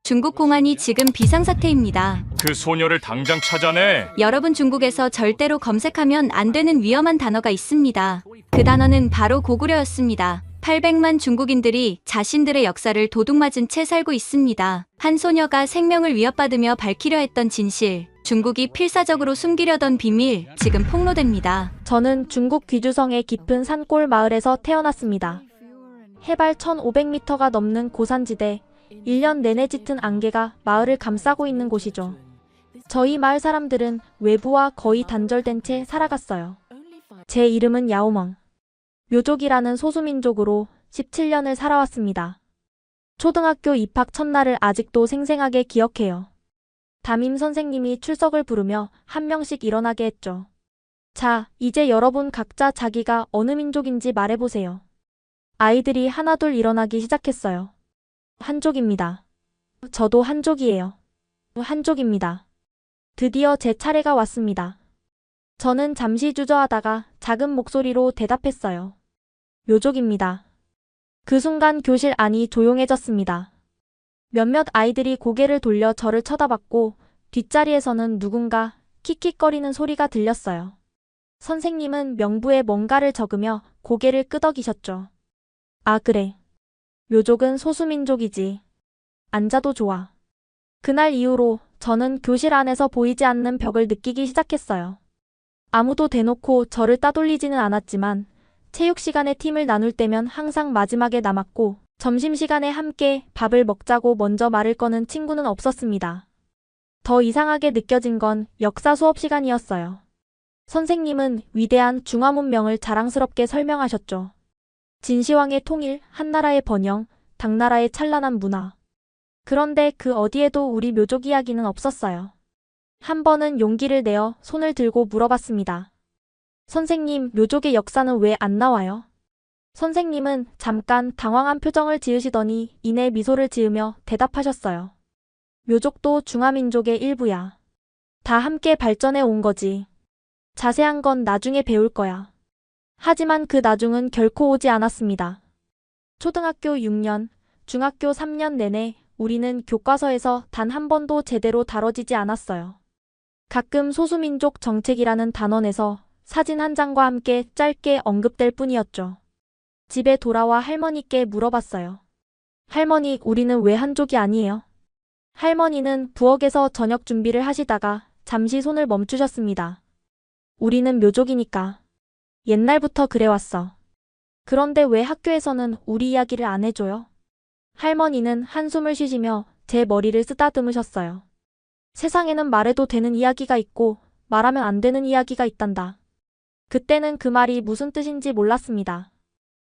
중국 공안이 지금 비상사태입니다. 그 소녀를 당장 찾아내. 여러분, 중국에서 절대로 검색하면 안 되는 위험한 단어가 있습니다. 그 단어는 바로 고구려였습니다. 800만 중국인들이 자신들의 역사를 도둑맞은 채 살고 있습니다. 한 소녀가 생명을 위협받으며 밝히려 했던 진실, 중국이 필사적으로 숨기려던 비밀, 지금 폭로됩니다. 저는 중국 귀주성의 깊은 산골 마을에서 태어났습니다. 해발 1500m가 넘는 고산지대, 1년 내내 짙은 안개가 마을을 감싸고 있는 곳이죠. 저희 마을 사람들은 외부와 거의 단절된 채 살아갔어요. 제 이름은 야오멍. 묘족이라는 소수민족으로 17년을 살아왔습니다. 초등학교 입학 첫날을 아직도 생생하게 기억해요. 담임 선생님이 출석을 부르며 한 명씩 일어나게 했죠. 자, 이제 여러분 각자 자기가 어느 민족인지 말해보세요. 아이들이 하나둘 일어나기 시작했어요. 한족입니다. 저도 한족이에요. 한족입니다. 드디어 제 차례가 왔습니다. 저는 잠시 주저하다가 작은 목소리로 대답했어요. 묘족입니다. 그 순간 교실 안이 조용해졌습니다. 몇몇 아이들이 고개를 돌려 저를 쳐다봤고 뒷자리에서는 누군가 킥킥거리는 소리가 들렸어요. 선생님은 명부에 뭔가를 적으며 고개를 끄덕이셨죠. 아, 그래. 묘족은 소수민족이지. 앉아도 좋아. 그날 이후로 저는 교실 안에서 보이지 않는 벽을 느끼기 시작했어요. 아무도 대놓고 저를 따돌리지는 않았지만 체육 시간에 팀을 나눌 때면 항상 마지막에 남았고 점심시간에 함께 밥을 먹자고 먼저 말을 거는 친구는 없었습니다. 더 이상하게 느껴진 건 역사 수업 시간이었어요. 선생님은 위대한 중화 문명을 자랑스럽게 설명하셨죠. 진시황의 통일, 한나라의 번영, 당나라의 찬란한 문화. 그런데 그 어디에도 우리 묘족 이야기는 없었어요. 한 번은 용기를 내어 손을 들고 물어봤습니다. 선생님, 묘족의 역사는 왜 안 나와요? 선생님은 잠깐 당황한 표정을 지으시더니 이내 미소를 지으며 대답하셨어요. 묘족도 중화민족의 일부야. 다 함께 발전해 온 거지. 자세한 건 나중에 배울 거야. 하지만 그 나중은 결코 오지 않았습니다. 초등학교 6년, 중학교 3년 내내 우리는 교과서에서 단 한 번도 제대로 다뤄지지 않았어요. 가끔 소수민족 정책이라는 단원에서 사진 한 장과 함께 짧게 언급될 뿐이었죠. 집에 돌아와 할머니께 물어봤어요. 할머니, 우리는 왜 한족이 아니에요? 할머니는 부엌에서 저녁 준비를 하시다가 잠시 손을 멈추셨습니다. 우리는 묘족이니까. 옛날부터 그래왔어. 그런데 왜 학교에서는 우리 이야기를 안 해줘요? 할머니는 한숨을 쉬시며 제 머리를 쓰다듬으셨어요. 세상에는 말해도 되는 이야기가 있고 말하면 안 되는 이야기가 있단다. 그때는 그 말이 무슨 뜻인지 몰랐습니다.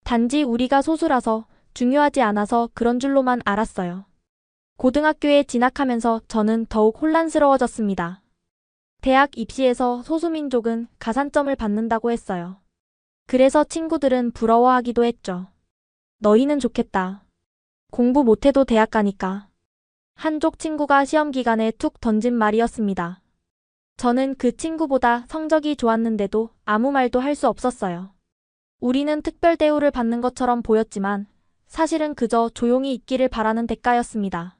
단지 우리가 소수라서 중요하지 않아서 그런 줄로만 알았어요. 고등학교에 진학하면서 저는 더욱 혼란스러워졌습니다. 대학 입시에서 소수민족은 가산점을 받는다고 했어요. 그래서 친구들은 부러워하기도 했죠. 너희는 좋겠다. 공부 못해도 대학 가니까. 한족 친구가 시험 기간에 툭 던진 말이었습니다. 저는 그 친구보다 성적이 좋았는데도 아무 말도 할 수 없었어요. 우리는 특별 대우를 받는 것처럼 보였지만 사실은 그저 조용히 있기를 바라는 대가였습니다.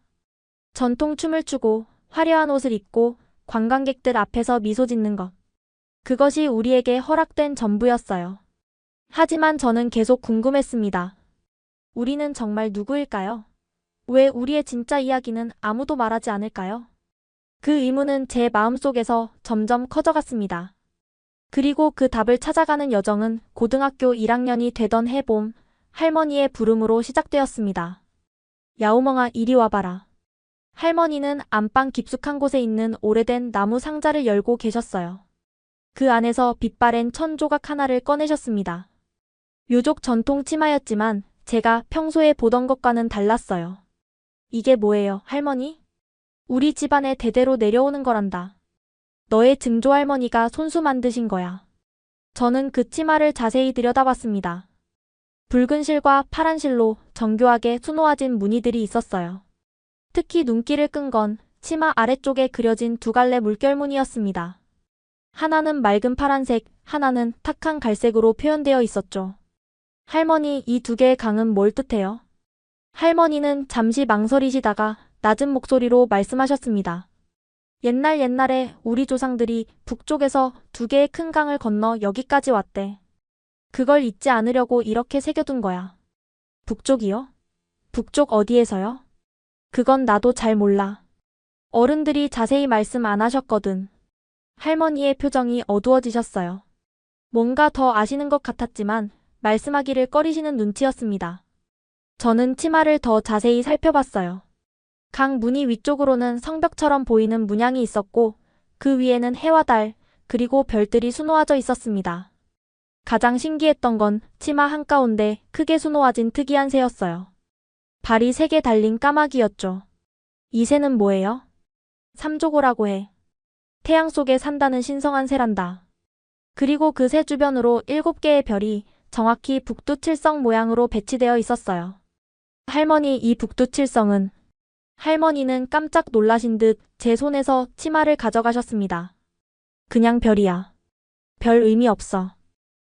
전통 춤을 추고 화려한 옷을 입고 관광객들 앞에서 미소 짓는 것. 그것이 우리에게 허락된 전부였어요. 하지만 저는 계속 궁금했습니다. 우리는 정말 누구일까요? 왜 우리의 진짜 이야기는 아무도 말하지 않을까요? 그 의문은 제 마음속에서 점점 커져갔습니다. 그리고 그 답을 찾아가는 여정은 고등학교 1학년이 되던 해봄, 할머니의 부름으로 시작되었습니다. 야오멍아, 이리 와봐라. 할머니는 안방 깊숙한 곳에 있는 오래된 나무 상자를 열고 계셨어요. 그 안에서 빛바랜 천 조각 하나를 꺼내셨습니다. 묘족 전통 치마였지만 제가 평소에 보던 것과는 달랐어요. 이게 뭐예요, 할머니? 우리 집안에 대대로 내려오는 거란다. 너의 증조할머니가 손수 만드신 거야. 저는 그 치마를 자세히 들여다봤습니다. 붉은 실과 파란 실로 정교하게 수놓아진 무늬들이 있었어요. 특히 눈길을 끈 건 치마 아래쪽에 그려진 두 갈래 물결무늬였습니다. 하나는 맑은 파란색, 하나는 탁한 갈색으로 표현되어 있었죠. 할머니, 이 두 개의 강은 뭘 뜻해요? 할머니는 잠시 망설이시다가 낮은 목소리로 말씀하셨습니다. 옛날에 우리 조상들이 북쪽에서 2개의 큰 강을 건너 여기까지 왔대. 그걸 잊지 않으려고 이렇게 새겨둔 거야. 북쪽이요? 북쪽 어디에서요? 그건 나도 잘 몰라. 어른들이 자세히 말씀 안 하셨거든. 할머니의 표정이 어두워지셨어요. 뭔가 더 아시는 것 같았지만 말씀하기를 꺼리시는 눈치였습니다. 저는 치마를 더 자세히 살펴봤어요. 강 무늬 위쪽으로는 성벽처럼 보이는 문양이 있었고 그 위에는 해와 달, 그리고 별들이 수놓아져 있었습니다. 가장 신기했던 건 치마 한가운데 크게 수놓아진 특이한 새였어요. 발이 3개 달린 까마귀였죠. 이 새는 뭐예요? 삼조고라고 해. 태양 속에 산다는 신성한 새란다. 그리고 그 새 주변으로 7개의 별이 정확히 북두칠성 모양으로 배치되어 있었어요. 할머니, 이 북두칠성은? 할머니는 깜짝 놀라신 듯 제 손에서 치마를 가져가셨습니다. 그냥 별이야. 별 의미 없어.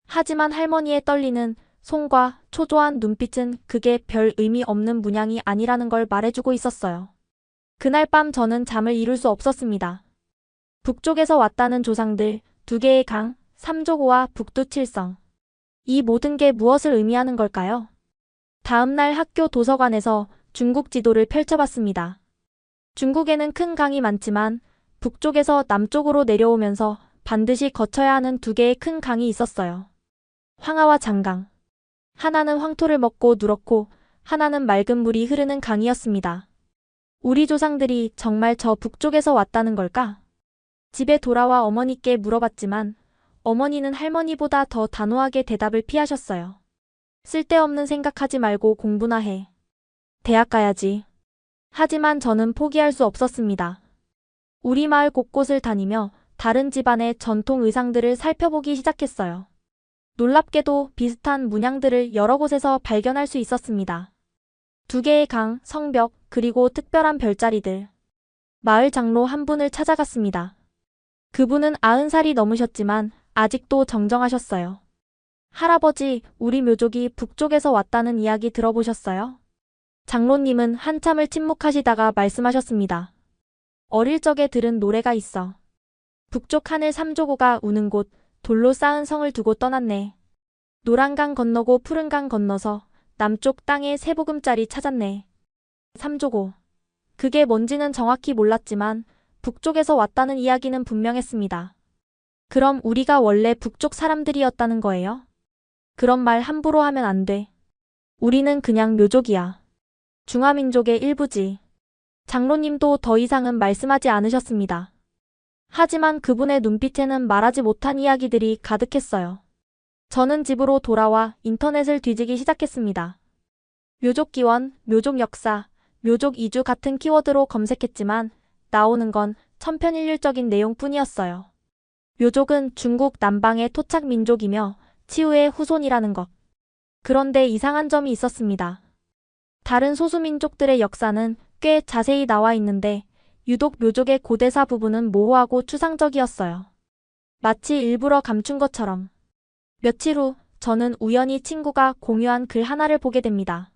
하지만 할머니의 떨리는 손과 초조한 눈빛은 그게 별 의미 없는 문양이 아니라는 걸 말해주고 있었어요. 그날 밤 저는 잠을 이룰 수 없었습니다. 북쪽에서 왔다는 조상들, 2개의 강, 삼조고와 북두칠성. 이 모든 게 무엇을 의미하는 걸까요? 다음 날 학교 도서관에서 중국 지도를 펼쳐봤습니다. 중국에는 큰 강이 많지만 북쪽에서 남쪽으로 내려오면서 반드시 거쳐야 하는 2개의 큰 강이 있었어요. 황하와 장강. 하나는 황토를 먹고 누렇고 하나는 맑은 물이 흐르는 강이었습니다. 우리 조상들이 정말 저 북쪽에서 왔다는 걸까? 집에 돌아와 어머니께 물어봤지만 어머니는 할머니보다 더 단호하게 대답을 피하셨어요. 쓸데없는 생각하지 말고 공부나 해. 대학 가야지. 하지만 저는 포기할 수 없었습니다. 우리 마을 곳곳을 다니며 다른 집안의 전통 의상들을 살펴보기 시작했어요. 놀랍게도 비슷한 문양들을 여러 곳에서 발견할 수 있었습니다. 2개의 강, 성벽, 그리고 특별한 별자리들. 마을 장로 한 분을 찾아갔습니다. 그분은 90살이 넘으셨지만 아직도 정정하셨어요. 할아버지, 우리 묘족이 북쪽에서 왔다는 이야기 들어보셨어요? 장로님은 한참을 침묵하시다가 말씀하셨습니다. 어릴 적에 들은 노래가 있어. 북쪽 하늘 삼조고가 우는 곳, 돌로 쌓은 성을 두고 떠났네. 노란 강 건너고 푸른 강 건너서 남쪽 땅에 새 보금자리 찾았네. 삼조고. 그게 뭔지는 정확히 몰랐지만 북쪽에서 왔다는 이야기는 분명했습니다. 그럼 우리가 원래 북쪽 사람들이었다는 거예요? 그런 말 함부로 하면 안 돼. 우리는 그냥 묘족이야. 중화민족의 일부지. 장로님도 더 이상은 말씀하지 않으셨습니다. 하지만 그분의 눈빛에는 말하지 못한 이야기들이 가득했어요. 저는 집으로 돌아와 인터넷을 뒤지기 시작했습니다. 묘족 기원, 묘족 역사, 묘족 이주 같은 키워드로 검색했지만 나오는 건 천편일률적인 내용뿐이었어요. 묘족은 중국 남방의 토착 민족이며 치우의 후손이라는 것. 그런데 이상한 점이 있었습니다. 다른 소수민족들의 역사는 꽤 자세히 나와 있는데 유독 묘족의 고대사 부분은 모호하고 추상적이었어요. 마치 일부러 감춘 것처럼. 며칠 후 저는 우연히 친구가 공유한 글 하나를 보게 됩니다.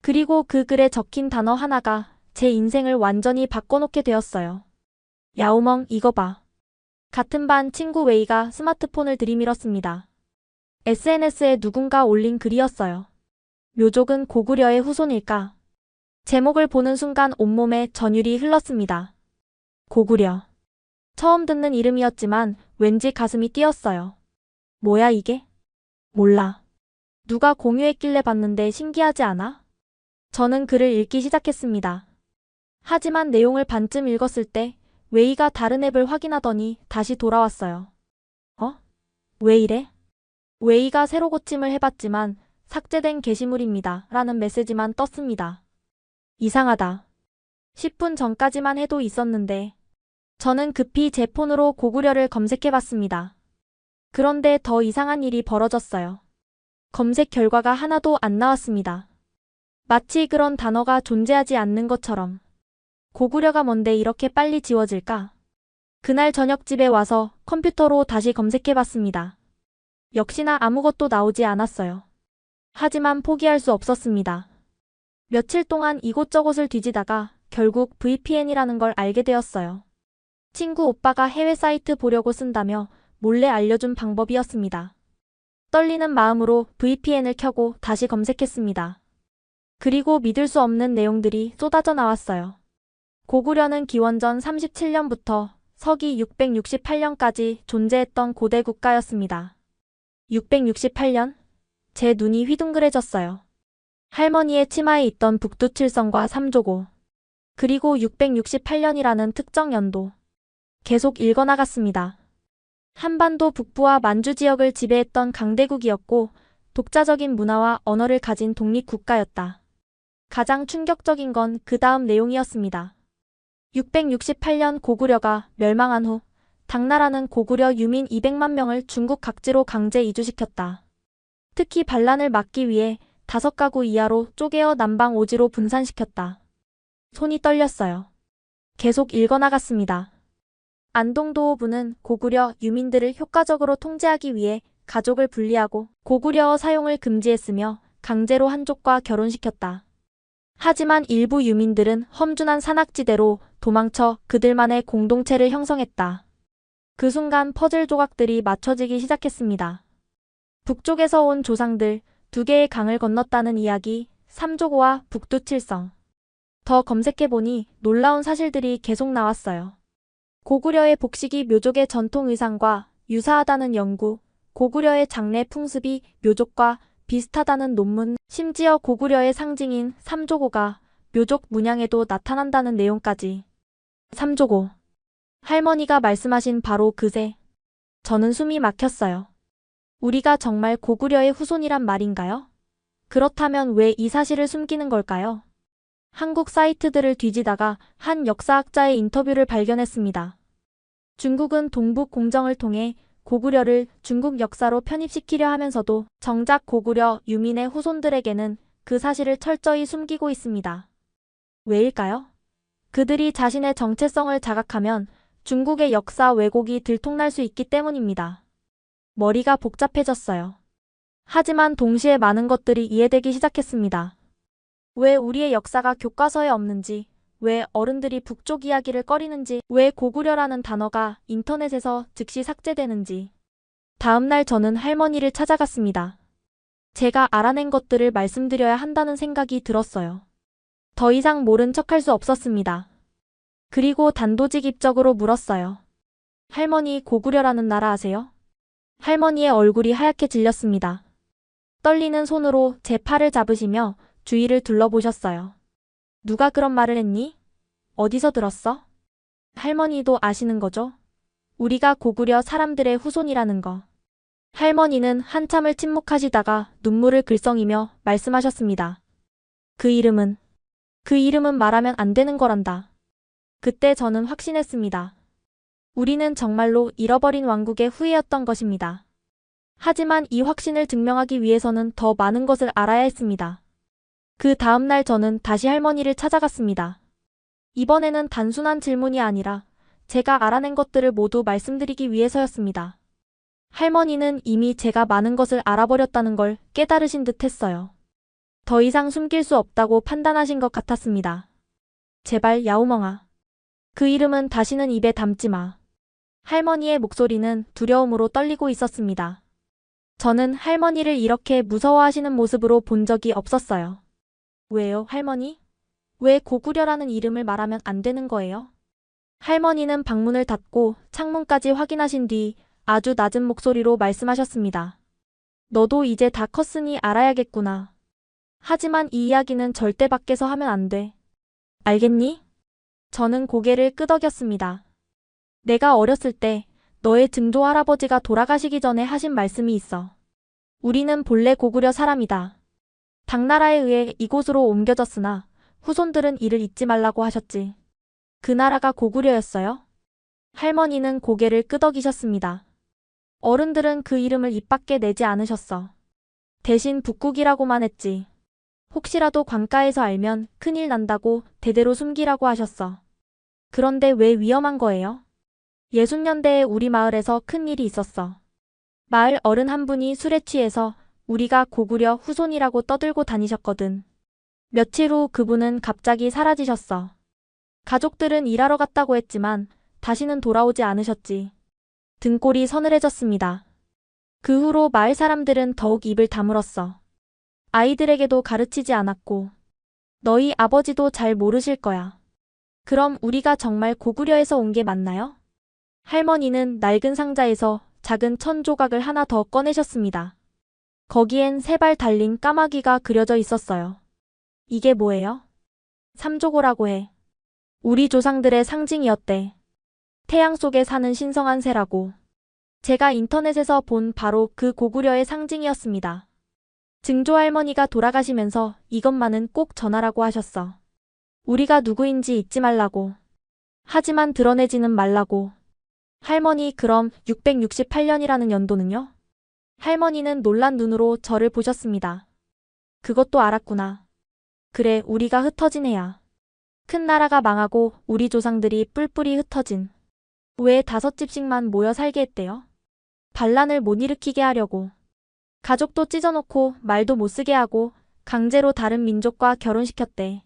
그리고 그 글에 적힌 단어 하나가 제 인생을 완전히 바꿔놓게 되었어요. 야오멍, 이거 봐. 같은 반 친구 웨이가 스마트폰을 들이밀었습니다. SNS에 누군가 올린 글이었어요. 묘족은 고구려의 후손일까? 제목을 보는 순간 온몸에 전율이 흘렀습니다. 고구려. 처음 듣는 이름이었지만 왠지 가슴이 뛰었어요. 뭐야 이게? 몰라. 누가 공유했길래 봤는데 신기하지 않아? 저는 글을 읽기 시작했습니다. 하지만 내용을 반쯤 읽었을 때 웨이가 다른 앱을 확인하더니 다시 돌아왔어요. 왜 이래? 웨이가 새로 고침을 해봤지만 삭제된 게시물입니다. 라는 메시지만 떴습니다. 이상하다. 10분 전까지만 해도 있었는데. 저는 급히 제 폰으로 고구려를 검색해봤습니다. 그런데 더 이상한 일이 벌어졌어요. 검색 결과가 하나도 안 나왔습니다. 마치 그런 단어가 존재하지 않는 것처럼. 고구려가 뭔데 이렇게 빨리 지워질까? 그날 저녁 집에 와서 컴퓨터로 다시 검색해봤습니다. 역시나 아무것도 나오지 않았어요. 하지만 포기할 수 없었습니다. 며칠 동안 이곳저곳을 뒤지다가 결국 VPN이라는 걸 알게 되었어요. 친구 오빠가 해외 사이트 보려고 쓴다며 몰래 알려준 방법이었습니다. 떨리는 마음으로 VPN을 켜고 다시 검색했습니다. 그리고 믿을 수 없는 내용들이 쏟아져 나왔어요. 고구려는 기원전 37년부터 서기 668년까지 존재했던 고대 국가였습니다. 668년? 제 눈이 휘둥그레졌어요. 할머니의 치마에 있던 북두칠성과 삼조고, 그리고 668년이라는 특정 연도. 계속 읽어나갔습니다. 한반도 북부와 만주 지역을 지배했던 강대국이었고 독자적인 문화와 언어를 가진 독립국가였다. 가장 충격적인 건 그 다음 내용이었습니다. 668년 고구려가 멸망한 후 당나라는 고구려 유민 200만 명을 중국 각지로 강제 이주시켰다. 특히 반란을 막기 위해 5가구 이하로 쪼개어 남방 오지로 분산시켰다. 손이 떨렸어요. 계속 읽어나갔습니다. 안동도호부는 고구려 유민들을 효과적으로 통제하기 위해 가족을 분리하고 고구려어 사용을 금지했으며 강제로 한족과 결혼시켰다. 하지만 일부 유민들은 험준한 산악지대로 도망쳐 그들만의 공동체를 형성했다. 그 순간 퍼즐 조각들이 맞춰지기 시작했습니다. 북쪽에서 온 조상들 2개의 강을 건넜다는 이야기, 삼조고와 북두칠성. 더 검색해보니 놀라운 사실들이 계속 나왔어요. 고구려의 복식이 묘족의 전통 의상과 유사하다는 연구, 고구려의 장례 풍습이 묘족과 비슷하다는 논문, 심지어 고구려의 상징인 삼조고가 묘족 문양에도 나타난다는 내용까지. 삼조고. 할머니가 말씀하신 바로 그새. 저는 숨이 막혔어요. 우리가 정말 고구려의 후손이란 말인가요? 그렇다면 왜 이 사실을 숨기는 걸까요? 한국 사이트들을 뒤지다가 한 역사학자의 인터뷰를 발견했습니다. 중국은 동북 공정을 통해 고구려를 중국 역사로 편입시키려 하면서도 정작 고구려 유민의 후손들에게는 그 사실을 철저히 숨기고 있습니다. 왜일까요? 그들이 자신의 정체성을 자각하면 중국의 역사 왜곡이 들통날 수 있기 때문입니다. 머리가 복잡해졌어요. 하지만 동시에 많은 것들이 이해되기 시작했습니다. 왜 우리의 역사가 교과서에 없는지, 왜 어른들이 북쪽 이야기를 꺼리는지, 왜 고구려라는 단어가 인터넷에서 즉시 삭제되는지. 다음날 저는 할머니를 찾아갔습니다. 제가 알아낸 것들을 말씀드려야 한다는 생각이 들었어요. 더 이상 모른 척할 수 없었습니다. 그리고 단도직입적으로 물었어요. 할머니, 고구려라는 나라 아세요? 할머니의 얼굴이 하얗게 질렸습니다. 떨리는 손으로 제 팔을 잡으시며 주위를 둘러보셨어요. 누가 그런 말을 했니? 어디서 들었어? 할머니도 아시는 거죠? 우리가 고구려 사람들의 후손이라는 거. 할머니는 한참을 침묵하시다가 눈물을 글썽이며 말씀하셨습니다. 그 이름은 말하면 안 되는 거란다. 그때 저는 확신했습니다. 우리는 정말로 잃어버린 왕국의 후예였던 것입니다. 하지만 이 확신을 증명하기 위해서는 더 많은 것을 알아야 했습니다. 그 다음날 저는 다시 할머니를 찾아갔습니다. 이번에는 단순한 질문이 아니라 제가 알아낸 것들을 모두 말씀드리기 위해서였습니다. 할머니는 이미 제가 많은 것을 알아버렸다는 걸 깨달으신 듯 했어요. 더 이상 숨길 수 없다고 판단하신 것 같았습니다. 제발 야우멍아. 그 이름은 다시는 입에 담지 마. 할머니의 목소리는 두려움으로 떨리고 있었습니다. 저는 할머니를 이렇게 무서워하시는 모습으로 본 적이 없었어요. 왜요, 할머니? 왜 고구려라는 이름을 말하면 안 되는 거예요? 할머니는 방문을 닫고 창문까지 확인하신 뒤 아주 낮은 목소리로 말씀하셨습니다. 너도 이제 다 컸으니 알아야겠구나. 하지만 이 이야기는 절대 밖에서 하면 안 돼. 알겠니? 저는 고개를 끄덕였습니다. 내가 어렸을 때 너의 증조 할아버지가 돌아가시기 전에 하신 말씀이 있어. 우리는 본래 고구려 사람이다. 당나라에 의해 이곳으로 옮겨졌으나 후손들은 이를 잊지 말라고 하셨지. 그 나라가 고구려였어요? 할머니는 고개를 끄덕이셨습니다. 어른들은 그 이름을 입 밖에 내지 않으셨어. 대신 북국이라고만 했지. 혹시라도 관가에서 알면 큰일 난다고 대대로 숨기라고 하셨어. 그런데 왜 위험한 거예요? 60년대에 우리 마을에서 큰 일이 있었어. 마을 어른 한 분이 술에 취해서 우리가 고구려 후손이라고 떠들고 다니셨거든. 며칠 후 그분은 갑자기 사라지셨어. 가족들은 일하러 갔다고 했지만 다시는 돌아오지 않으셨지. 등골이 서늘해졌습니다. 그 후로 마을 사람들은 더욱 입을 다물었어. 아이들에게도 가르치지 않았고, 너희 아버지도 잘 모르실 거야. 그럼 우리가 정말 고구려에서 온 게 맞나요? 할머니는 낡은 상자에서 작은 천 조각을 하나 더 꺼내셨습니다. 거기엔 세 발 달린 까마귀가 그려져 있었어요. 이게 뭐예요? 삼조고라고 해. 우리 조상들의 상징이었대. 태양 속에 사는 신성한 새라고. 제가 인터넷에서 본 바로 그 고구려의 상징이었습니다. 증조 할머니가 돌아가시면서 이것만은 꼭 전하라고 하셨어. 우리가 누구인지 잊지 말라고. 하지만 드러내지는 말라고. 할머니, 그럼 668년이라는 연도는요? 할머니는 놀란 눈으로 저를 보셨습니다. 그것도 알았구나. 그래, 우리가 흩어진 해야. 큰 나라가 망하고 우리 조상들이 뿔뿔이 흩어진. 왜 5집씩만 모여 살게 했대요? 반란을 못 일으키게 하려고. 가족도 찢어놓고 말도 못 쓰게 하고 강제로 다른 민족과 결혼시켰대.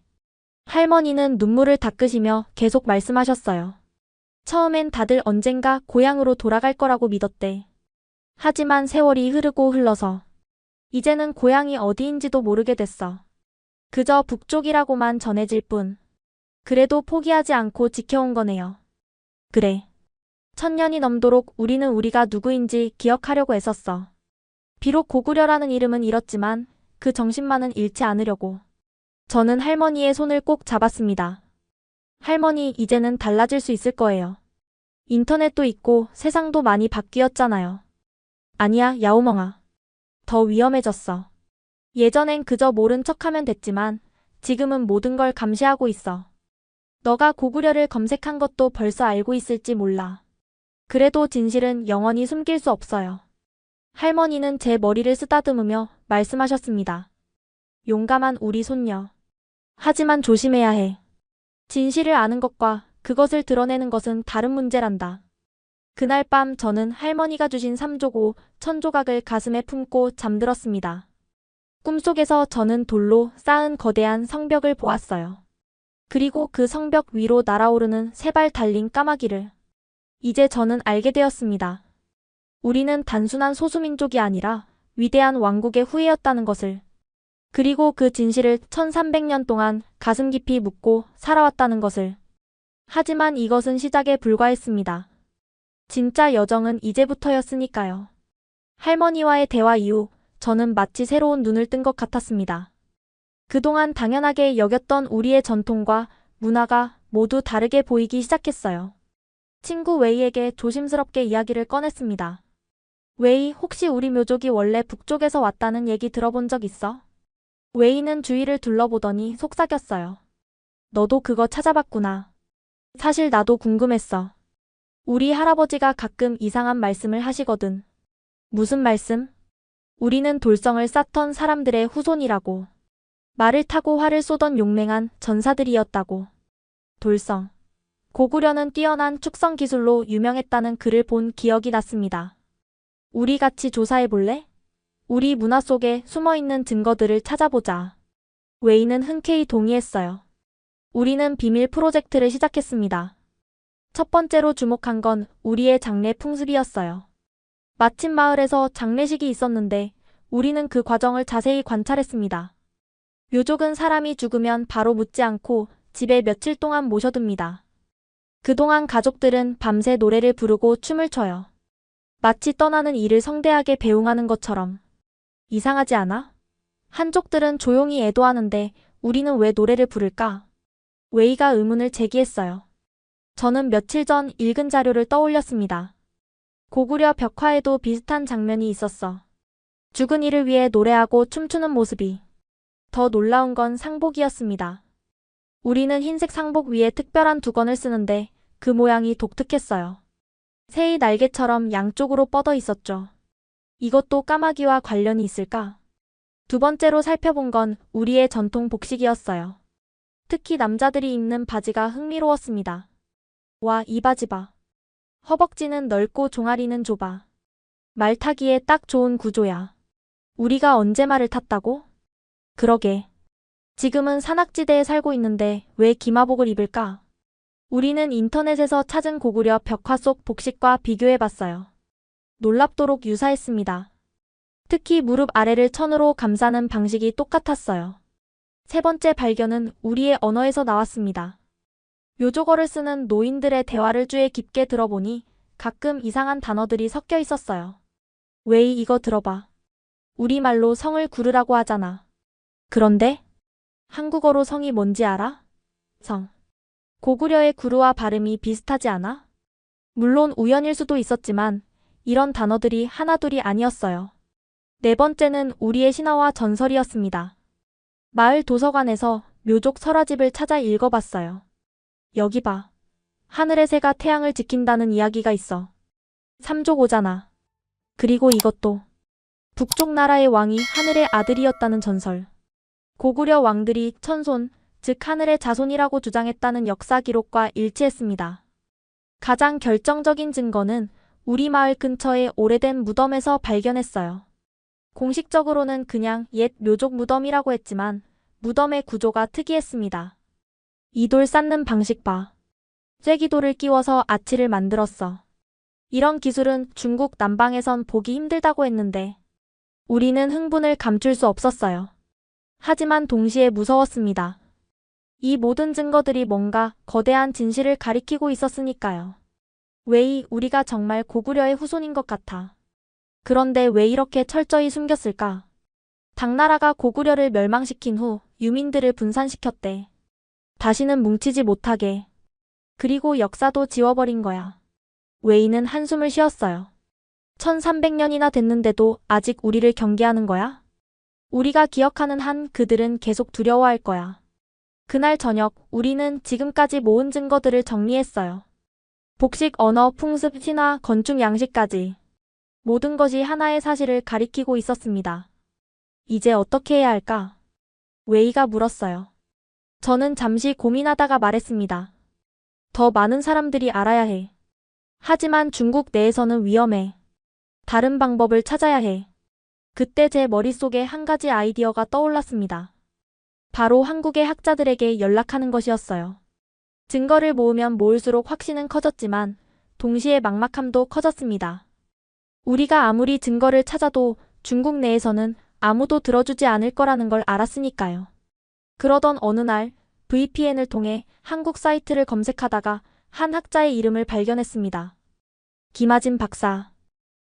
할머니는 눈물을 닦으시며 계속 말씀하셨어요. 처음엔 다들 언젠가 고향으로 돌아갈 거라고 믿었대. 하지만 세월이 흐르고 흘러서 이제는 고향이 어디인지도 모르게 됐어. 그저 북쪽이라고만 전해질 뿐. 그래도 포기하지 않고 지켜온 거네요. 그래. 1000년이 넘도록 우리는 우리가 누구인지 기억하려고 애썼어. 비록 고구려라는 이름은 잃었지만 그 정신만은 잃지 않으려고. 저는 할머니의 손을 꼭 잡았습니다. 할머니, 이제는 달라질 수 있을 거예요. 인터넷도 있고 세상도 많이 바뀌었잖아요. 아니야, 야오멍아. 더 위험해졌어. 예전엔 그저 모른 척하면 됐지만 지금은 모든 걸 감시하고 있어. 너가 고구려를 검색한 것도 벌써 알고 있을지 몰라. 그래도 진실은 영원히 숨길 수 없어요. 할머니는 제 머리를 쓰다듬으며 말씀하셨습니다. 용감한 우리 손녀. 하지만 조심해야 해. 진실을 아는 것과 그것을 드러내는 것은 다른 문제란다. 그날 밤 저는 할머니가 주신 삼조고 천조각을 가슴에 품고 잠들었습니다. 꿈속에서 저는 돌로 쌓은 거대한 성벽을 보았어요. 그리고 그 성벽 위로 날아오르는 세 발 달린 까마귀를. 이제 저는 알게 되었습니다. 우리는 단순한 소수민족이 아니라 위대한 왕국의 후예였다는 것을. 그리고 그 진실을 1300년 동안 가슴 깊이 묻고 살아왔다는 것을. 하지만 이것은 시작에 불과했습니다. 진짜 여정은 이제부터였으니까요. 할머니와의 대화 이후 저는 마치 새로운 눈을 뜬 것 같았습니다. 그동안 당연하게 여겼던 우리의 전통과 문화가 모두 다르게 보이기 시작했어요. 친구 웨이에게 조심스럽게 이야기를 꺼냈습니다. 웨이, 혹시 우리 묘족이 원래 북쪽에서 왔다는 얘기 들어본 적 있어? 웨이는 주위를 둘러보더니 속삭였어요. 너도 그거 찾아봤구나. 사실 나도 궁금했어. 우리 할아버지가 가끔 이상한 말씀을 하시거든. 무슨 말씀? 우리는 돌성을 쌓던 사람들의 후손이라고. 말을 타고 활을 쏘던 용맹한 전사들이었다고. 돌성. 고구려는 뛰어난 축성 기술로 유명했다는 글을 본 기억이 났습니다. 우리 같이 조사해볼래? 우리 문화 속에 숨어있는 증거들을 찾아보자. 웨이는 흔쾌히 동의했어요. 우리는 비밀 프로젝트를 시작했습니다. 첫 번째로 주목한 건 우리의 장례 풍습이었어요. 마침 마을에서 장례식이 있었는데 우리는 그 과정을 자세히 관찰했습니다. 묘족은 사람이 죽으면 바로 묻지 않고 집에 며칠 동안 모셔둡니다. 그동안 가족들은 밤새 노래를 부르고 춤을 춰요. 마치 떠나는 이를 성대하게 배웅하는 것처럼. 이상하지 않아? 한족들은 조용히 애도하는데 우리는 왜 노래를 부를까? 웨이가 의문을 제기했어요. 저는 며칠 전 읽은 자료를 떠올렸습니다. 고구려 벽화에도 비슷한 장면이 있었어. 죽은 이를 위해 노래하고 춤추는 모습이. 더 놀라운 건 상복이었습니다. 우리는 흰색 상복 위에 특별한 두건을 쓰는데 그 모양이 독특했어요. 새의 날개처럼 양쪽으로 뻗어 있었죠. 이것도 까마귀와 관련이 있을까? 두 번째로 살펴본 건 우리의 전통 복식이었어요. 특히 남자들이 입는 바지가 흥미로웠습니다. 와, 이 바지 봐. 허벅지는 넓고 종아리는 좁아. 말 타기에 딱 좋은 구조야. 우리가 언제 말을 탔다고? 그러게. 지금은 산악지대에 살고 있는데 왜 기마복을 입을까? 우리는 인터넷에서 찾은 고구려 벽화 속 복식과 비교해봤어요. 놀랍도록 유사했습니다. 특히 무릎 아래를 천으로 감싸는 방식이 똑같았어요. 세 번째 발견은 우리의 언어에서 나왔습니다. 묘족어를 쓰는 노인들의 대화를 쥐에 깊게 들어보니 가끔 이상한 단어들이 섞여 있었어요. 웨이 이거 들어봐. 우리말로 성을 구르라고 하잖아. 그런데 한국어로 성이 뭔지 알아? 성. 고구려의 구루와 발음이 비슷하지 않아? 물론 우연일 수도 있었지만 이런 단어들이 하나둘이 아니었어요. 네 번째는 우리의 신화와 전설이었습니다. 마을 도서관에서 묘족 설화집을 찾아 읽어봤어요. 여기 봐. 하늘의 새가 태양을 지킨다는 이야기가 있어. 삼조고잖아. 그리고 이것도 북쪽 나라의 왕이 하늘의 아들이었다는 전설. 고구려 왕들이 천손, 즉 하늘의 자손이라고 주장했다는 역사 기록과 일치했습니다. 가장 결정적인 증거는 우리 마을 근처의 오래된 무덤에서 발견했어요. 공식적으로는 그냥 옛 묘족 무덤이라고 했지만 무덤의 구조가 특이했습니다. 이 돌 쌓는 방식 봐. 쐐기돌을 끼워서 아치를 만들었어. 이런 기술은 중국 남방에선 보기 힘들다고 했는데 우리는 흥분을 감출 수 없었어요. 하지만 동시에 무서웠습니다. 이 모든 증거들이 뭔가 거대한 진실을 가리키고 있었으니까요. 웨이, 우리가 정말 고구려의 후손인 것 같아. 그런데 왜 이렇게 철저히 숨겼을까? 당나라가 고구려를 멸망시킨 후 유민들을 분산시켰대. 다시는 뭉치지 못하게. 그리고 역사도 지워버린 거야. 웨이는 한숨을 쉬었어요. 1300년이나 됐는데도 아직 우리를 경계하는 거야? 우리가 기억하는 한 그들은 계속 두려워할 거야. 그날 저녁 우리는 지금까지 모은 증거들을 정리했어요. 복식, 언어, 풍습, 신화, 건축 양식까지. 모든 것이 하나의 사실을 가리키고 있었습니다. 이제 어떻게 해야 할까? 웨이가 물었어요. 저는 잠시 고민하다가 말했습니다. 더 많은 사람들이 알아야 해. 하지만 중국 내에서는 위험해. 다른 방법을 찾아야 해. 그때 제 머릿속에 한 가지 아이디어가 떠올랐습니다. 바로 한국의 학자들에게 연락하는 것이었어요. 증거를 모으면 모을수록 확신은 커졌지만 동시에 막막함도 커졌습니다. 우리가 아무리 증거를 찾아도 중국 내에서는 아무도 들어주지 않을 거라는 걸 알았으니까요. 그러던 어느 날 VPN을 통해 한국 사이트를 검색하다가 한 학자의 이름을 발견했습니다. 김아진 박사.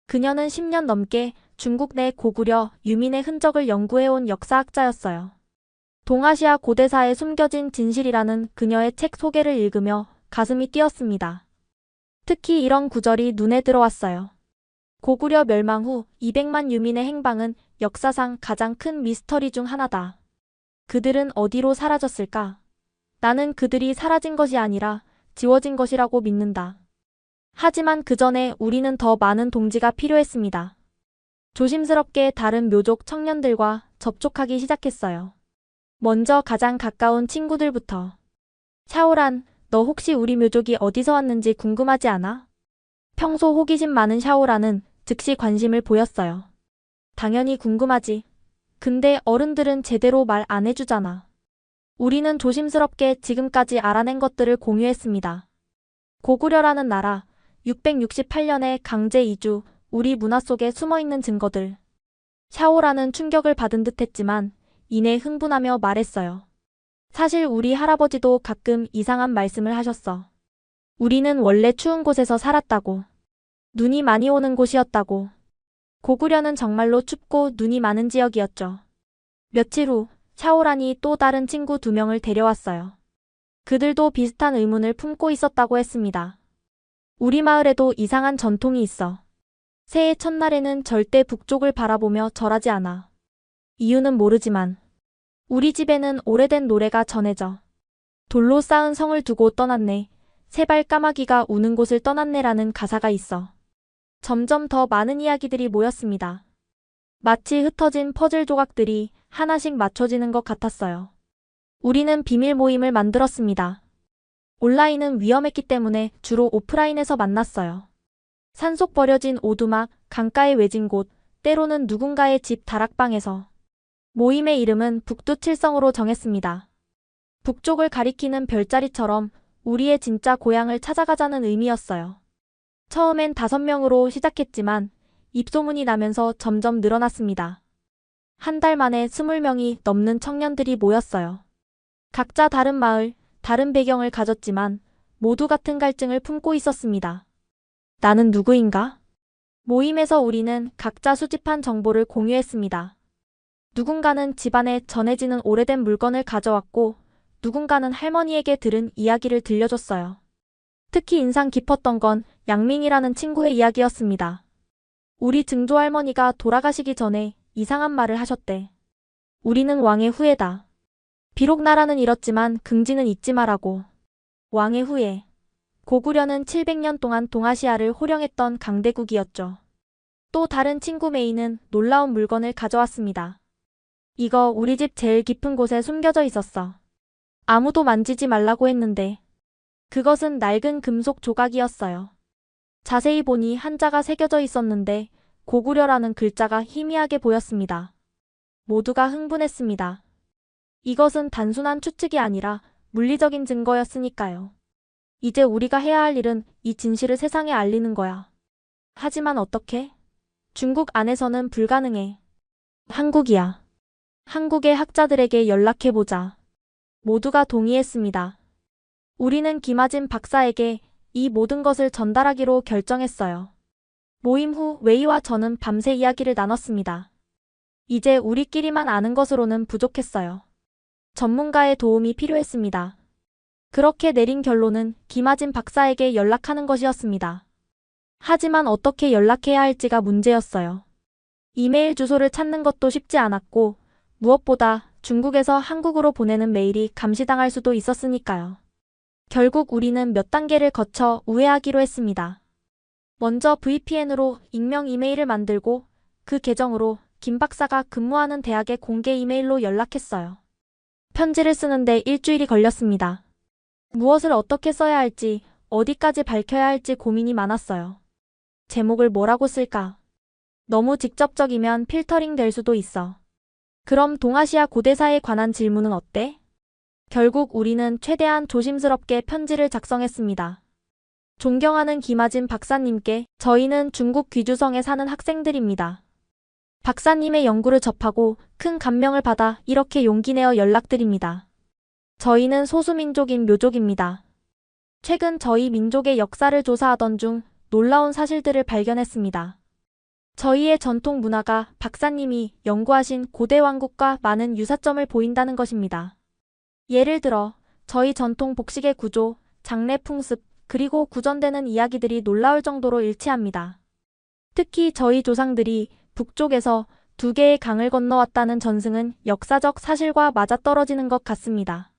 그녀는 10년 넘게 중국 내 고구려 유민의 흔적을 연구해온 역사학자였어요. 동아시아 고대사에 숨겨진 진실이라는 그녀의 책 소개를 읽으며 가슴이 뛰었습니다. 특히 이런 구절이 눈에 들어왔어요. 고구려 멸망 후 200만 유민의 행방은 역사상 가장 큰 미스터리 중 하나다. 그들은 어디로 사라졌을까? 나는 그들이 사라진 것이 아니라 지워진 것이라고 믿는다. 하지만 그 전에 우리는 더 많은 동지가 필요했습니다. 조심스럽게 다른 묘족 청년들과 접촉하기 시작했어요. 먼저 가장 가까운 친구들부터. 샤오란, 너 혹시 우리 묘족이 어디서 왔는지 궁금하지 않아? 평소 호기심 많은 샤오란은 즉시 관심을 보였어요. 당연히 궁금하지. 근데 어른들은 제대로 말 안 해주잖아. 우리는 조심스럽게 지금까지 알아낸 것들을 공유했습니다. 고구려라는 나라, 668년의 강제 이주, 우리 문화 속에 숨어있는 증거들. 샤오라는 충격을 받은 듯 했지만 이내 흥분하며 말했어요. 사실 우리 할아버지도 가끔 이상한 말씀을 하셨어. 우리는 원래 추운 곳에서 살았다고. 눈이 많이 오는 곳이었다고. 고구려는 정말로 춥고 눈이 많은 지역이었죠. 며칠 후 샤오란이 또 다른 친구 2명을 데려왔어요. 그들도 비슷한 의문을 품고 있었다고 했습니다. 우리 마을에도 이상한 전통이 있어. 새해 첫날에는 절대 북쪽을 바라보며 절하지 않아. 이유는 모르지만 우리 집에는 오래된 노래가 전해져. 돌로 쌓은 성을 두고 떠났네. 세발 까마귀가 우는 곳을 떠났네라는 가사가 있어. 점점 더 많은 이야기들이 모였습니다. 마치 흩어진 퍼즐 조각들이 하나씩 맞춰지는 것 같았어요. 우리는 비밀 모임을 만들었습니다. 온라인은 위험했기 때문에 주로 오프라인에서 만났어요. 산속 버려진 오두막, 강가의 외진 곳, 때로는 누군가의 집 다락방에서. 모임의 이름은 북두칠성으로 정했습니다. 북쪽을 가리키는 별자리처럼 우리의 진짜 고향을 찾아가자는 의미였어요. 처음엔 5명으로 시작했지만 입소문이 나면서 점점 늘어났습니다. 한 달 만에 20명이 넘는 청년들이 모였어요. 각자 다른 마을, 다른 배경을 가졌지만 모두 같은 갈증을 품고 있었습니다. 나는 누구인가? 모임에서 우리는 각자 수집한 정보를 공유했습니다. 누군가는 집안에 전해지는 오래된 물건을 가져왔고, 누군가는 할머니에게 들은 이야기를 들려줬어요. 특히 인상 깊었던 건 양민이라는 친구의 이야기였습니다. 우리 증조할머니가 돌아가시기 전에 이상한 말을 하셨대. 우리는 왕의 후예다. 비록 나라는 잃었지만 긍지는 잊지 마라고. 왕의 후예. 고구려는 700년 동안 동아시아를 호령했던 강대국이었죠. 또 다른 친구 메이는 놀라운 물건을 가져왔습니다. 이거 우리 집 제일 깊은 곳에 숨겨져 있었어. 아무도 만지지 말라고 했는데. 그것은 낡은 금속 조각이었어요. 자세히 보니 한자가 새겨져 있었는데 고구려라는 글자가 희미하게 보였습니다. 모두가 흥분했습니다. 이것은 단순한 추측이 아니라 물리적인 증거였으니까요. 이제 우리가 해야 할 일은 이 진실을 세상에 알리는 거야. 하지만 어떻게? 중국 안에서는 불가능해. 한국이야. 한국의 학자들에게 연락해보자. 모두가 동의했습니다. 우리는 김아진 박사에게 이 모든 것을 전달하기로 결정했어요. 모임 후 웨이와 저는 밤새 이야기를 나눴습니다. 이제 우리끼리만 아는 것으로는 부족했어요. 전문가의 도움이 필요했습니다. 그렇게 내린 결론은 김아진 박사에게 연락하는 것이었습니다. 하지만 어떻게 연락해야 할지가 문제였어요. 이메일 주소를 찾는 것도 쉽지 않았고, 무엇보다 중국에서 한국으로 보내는 메일이 감시당할 수도 있었으니까요. 결국 우리는 몇 단계를 거쳐 우회하기로 했습니다. 먼저 VPN으로 익명 이메일을 만들고 그 계정으로 김 박사가 근무하는 대학의 공개 이메일로 연락했어요. 편지를 쓰는데 일주일이 걸렸습니다. 무엇을 어떻게 써야 할지, 어디까지 밝혀야 할지 고민이 많았어요. 제목을 뭐라고 쓸까? 너무 직접적이면 필터링 될 수도 있어. 그럼 동아시아 고대사에 관한 질문은 어때? 결국 우리는 최대한 조심스럽게 편지를 작성했습니다. 존경하는 김아진 박사님께, 저희는 중국 귀주성에 사는 학생들입니다. 박사님의 연구를 접하고 큰 감명을 받아 이렇게 용기 내어 연락드립니다. 저희는 소수민족인 묘족입니다. 최근 저희 민족의 역사를 조사하던 중 놀라운 사실들을 발견했습니다. 저희의 전통 문화가 박사님이 연구하신 고대 왕국과 많은 유사점을 보인다는 것입니다. 예를 들어 저희 전통 복식의 구조, 장례 풍습, 그리고 구전되는 이야기들이 놀라울 정도로 일치합니다. 특히 저희 조상들이 북쪽에서 2개의 강을 건너왔다는 전승은 역사적 사실과 맞아떨어지는 것 같습니다.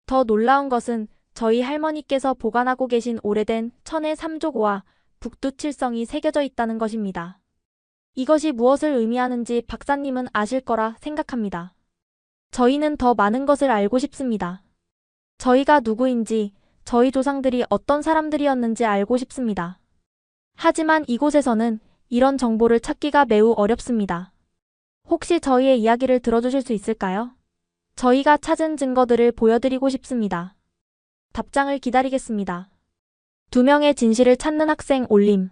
더 놀라운 것은 저희 할머니께서 보관하고 계신 오래된 천의 3조고와 북두칠성이 새겨져 있다는 것입니다. 이것이 무엇을 의미하는지 박사님은 아실 거라 생각합니다. 저희는 더 많은 것을 알고 싶습니다. 저희가 누구인지, 저희 조상들이 어떤 사람들이었는지 알고 싶습니다. 하지만 이곳에서는 이런 정보를 찾기가 매우 어렵습니다. 혹시 저희의 이야기를 들어주실 수 있을까요? 저희가 찾은 증거들을 보여드리고 싶습니다. 답장을 기다리겠습니다. 2명의 진실을 찾는 학생 올림.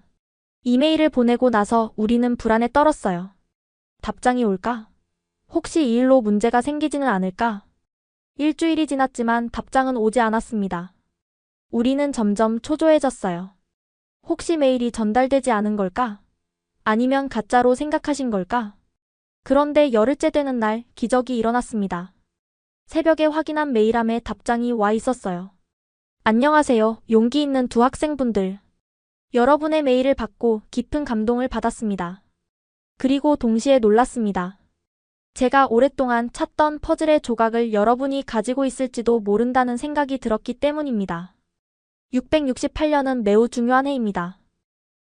이메일을 보내고 나서 우리는 불안에 떨었어요. 답장이 올까? 혹시 이 일로 문제가 생기지는 않을까? 일주일이 지났지만 답장은 오지 않았습니다. 우리는 점점 초조해졌어요. 혹시 메일이 전달되지 않은 걸까? 아니면 가짜로 생각하신 걸까? 그런데 열흘째 되는 날 기적이 일어났습니다. 새벽에 확인한 메일함에 답장이 와 있었어요. 안녕하세요, 용기 있는 2 학생분들. 여러분의 메일을 받고 깊은 감동을 받았습니다. 그리고 동시에 놀랐습니다. 제가 오랫동안 찾던 퍼즐의 조각을 여러분이 가지고 있을지도 모른다는 생각이 들었기 때문입니다. 668년은 매우 중요한 해입니다.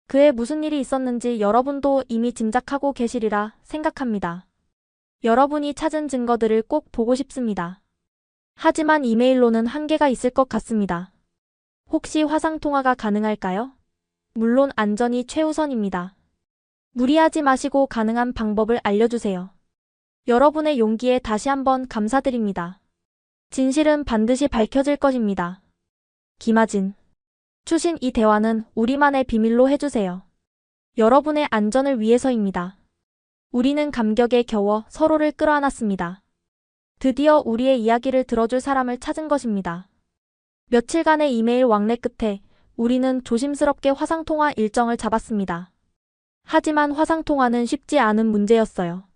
그해 무슨 일이 있었는지 여러분도 이미 짐작하고 계시리라 생각합니다. 여러분이 찾은 증거들을 꼭 보고 싶습니다. 하지만 이메일로는 한계가 있을 것 같습니다. 혹시 화상통화가 가능할까요? 물론 안전이 최우선입니다. 무리하지 마시고 가능한 방법을 알려주세요. 여러분의 용기에 다시 한번 감사드립니다. 진실은 반드시 밝혀질 것입니다. 김아진. 추신 이 대화는 우리만의 비밀로 해주세요. 여러분의 안전을 위해서입니다. 우리는 감격에 겨워 서로를 끌어안았습니다. 드디어 우리의 이야기를 들어줄 사람을 찾은 것입니다. 며칠간의 이메일 왕래 끝에 우리는 조심스럽게 화상통화 일정을 잡았습니다. 하지만 화상통화는 쉽지 않은 문제였어요.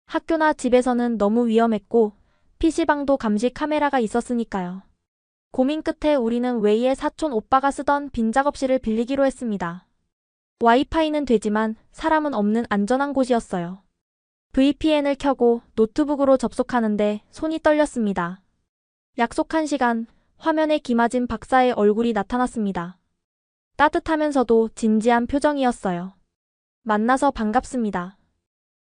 학교나 집에서는 너무 위험했고 PC방도 감시 카메라가 있었으니까요. 고민 끝에 우리는 웨이의 사촌 오빠가 쓰던 빈 작업실을 빌리기로 했습니다. 와이파이는 되지만 사람은 없는 안전한 곳이었어요. VPN을 켜고 노트북으로 접속하는데 손이 떨렸습니다. 약속한 시간, 화면에 김아진 박사의 얼굴이 나타났습니다. 따뜻하면서도 진지한 표정이었어요. 만나서 반갑습니다.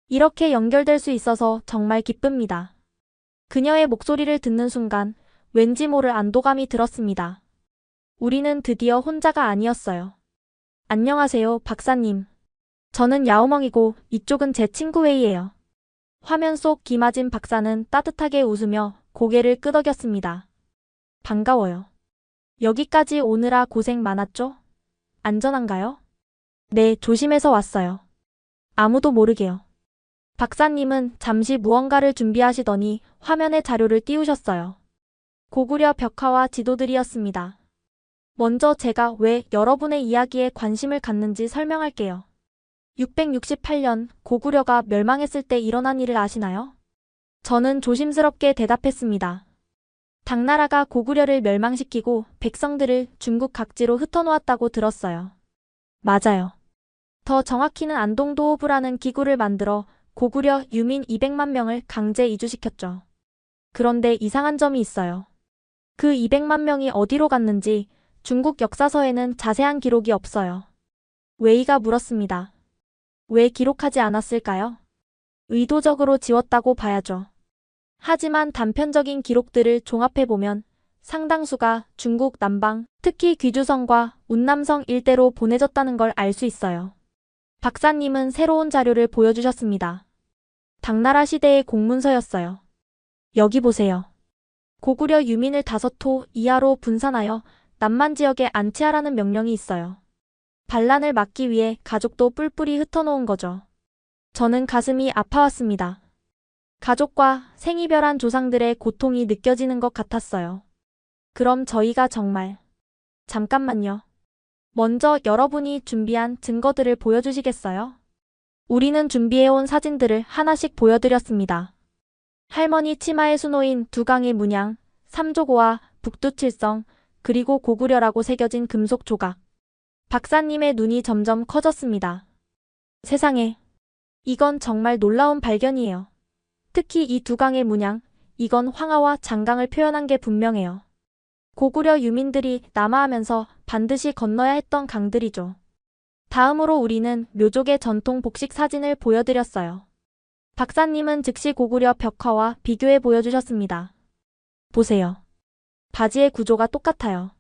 이렇게 연결될 수 있어서 정말 기쁩니다. 그녀의 목소리를 듣는 순간 왠지 모를 안도감이 들었습니다. 우리는 드디어 혼자가 아니었어요. 안녕하세요, 박사님. 저는 야오멍이고 이쪽은 제 친구 웨이예요. 화면 속 김아진 박사는 따뜻하게 웃으며 고개를 끄덕였습니다. 반가워요. 여기까지 오느라 고생 많았죠? 안전한가요? 네, 조심해서 왔어요. 아무도 모르게요. 박사님은 잠시 무언가를 준비하시더니 화면에 자료를 띄우셨어요. 고구려 벽화와 지도들이었습니다. 먼저 제가 왜 여러분의 이야기에 관심을 갖는지 설명할게요. 668년 고구려가 멸망했을 때 일어난 일을 아시나요? 저는 조심스럽게 대답했습니다. 당나라가 고구려를 멸망시키고 백성들을 중국 각지로 흩어놓았다고 들었어요. 맞아요. 더 정확히는 안동도호부라는 기구를 만들어 고구려 유민 200만 명을 강제 이주시켰죠. 그런데 이상한 점이 있어요. 그 200만 명이 어디로 갔는지 중국 역사서에는 자세한 기록이 없어요. 웨이가 물었습니다. 왜 기록하지 않았을까요? 의도적으로 지웠다고 봐야죠. 하지만 단편적인 기록들을 종합해보면 상당수가 중국 남방, 특히 귀주성과 운남성 일대로 보내졌다는 걸 알 수 있어요. 박사님은 새로운 자료를 보여주셨습니다. 당나라 시대의 공문서였어요. 여기 보세요. 고구려 유민을 5호 이하로 분산하여 남만 지역에 안치하라는 명령이 있어요. 반란을 막기 위해 가족도 뿔뿔이 흩어놓은 거죠. 저는 가슴이 아파왔습니다. 가족과 생이별한 조상들의 고통이 느껴지는 것 같았어요. 그럼 저희가 정말... 잠깐만요. 먼저 여러분이 준비한 증거들을 보여주시겠어요? 우리는 준비해온 사진들을 하나씩 보여드렸습니다. 할머니 치마에 수놓인 두 강의 문양, 삼조고와 북두칠성, 그리고 고구려라고 새겨진 금속 조각. 박사님의 눈이 점점 커졌습니다. 세상에, 이건 정말 놀라운 발견이에요. 특히 이 두 강의 문양, 이건 황하와 장강을 표현한 게 분명해요. 고구려 유민들이 남하하면서 반드시 건너야 했던 강들이죠. 다음으로 우리는 묘족의 전통 복식 사진을 보여드렸어요. 박사님은 즉시 고구려 벽화와 비교해 보여주셨습니다. 보세요. 바지의 구조가 똑같아요.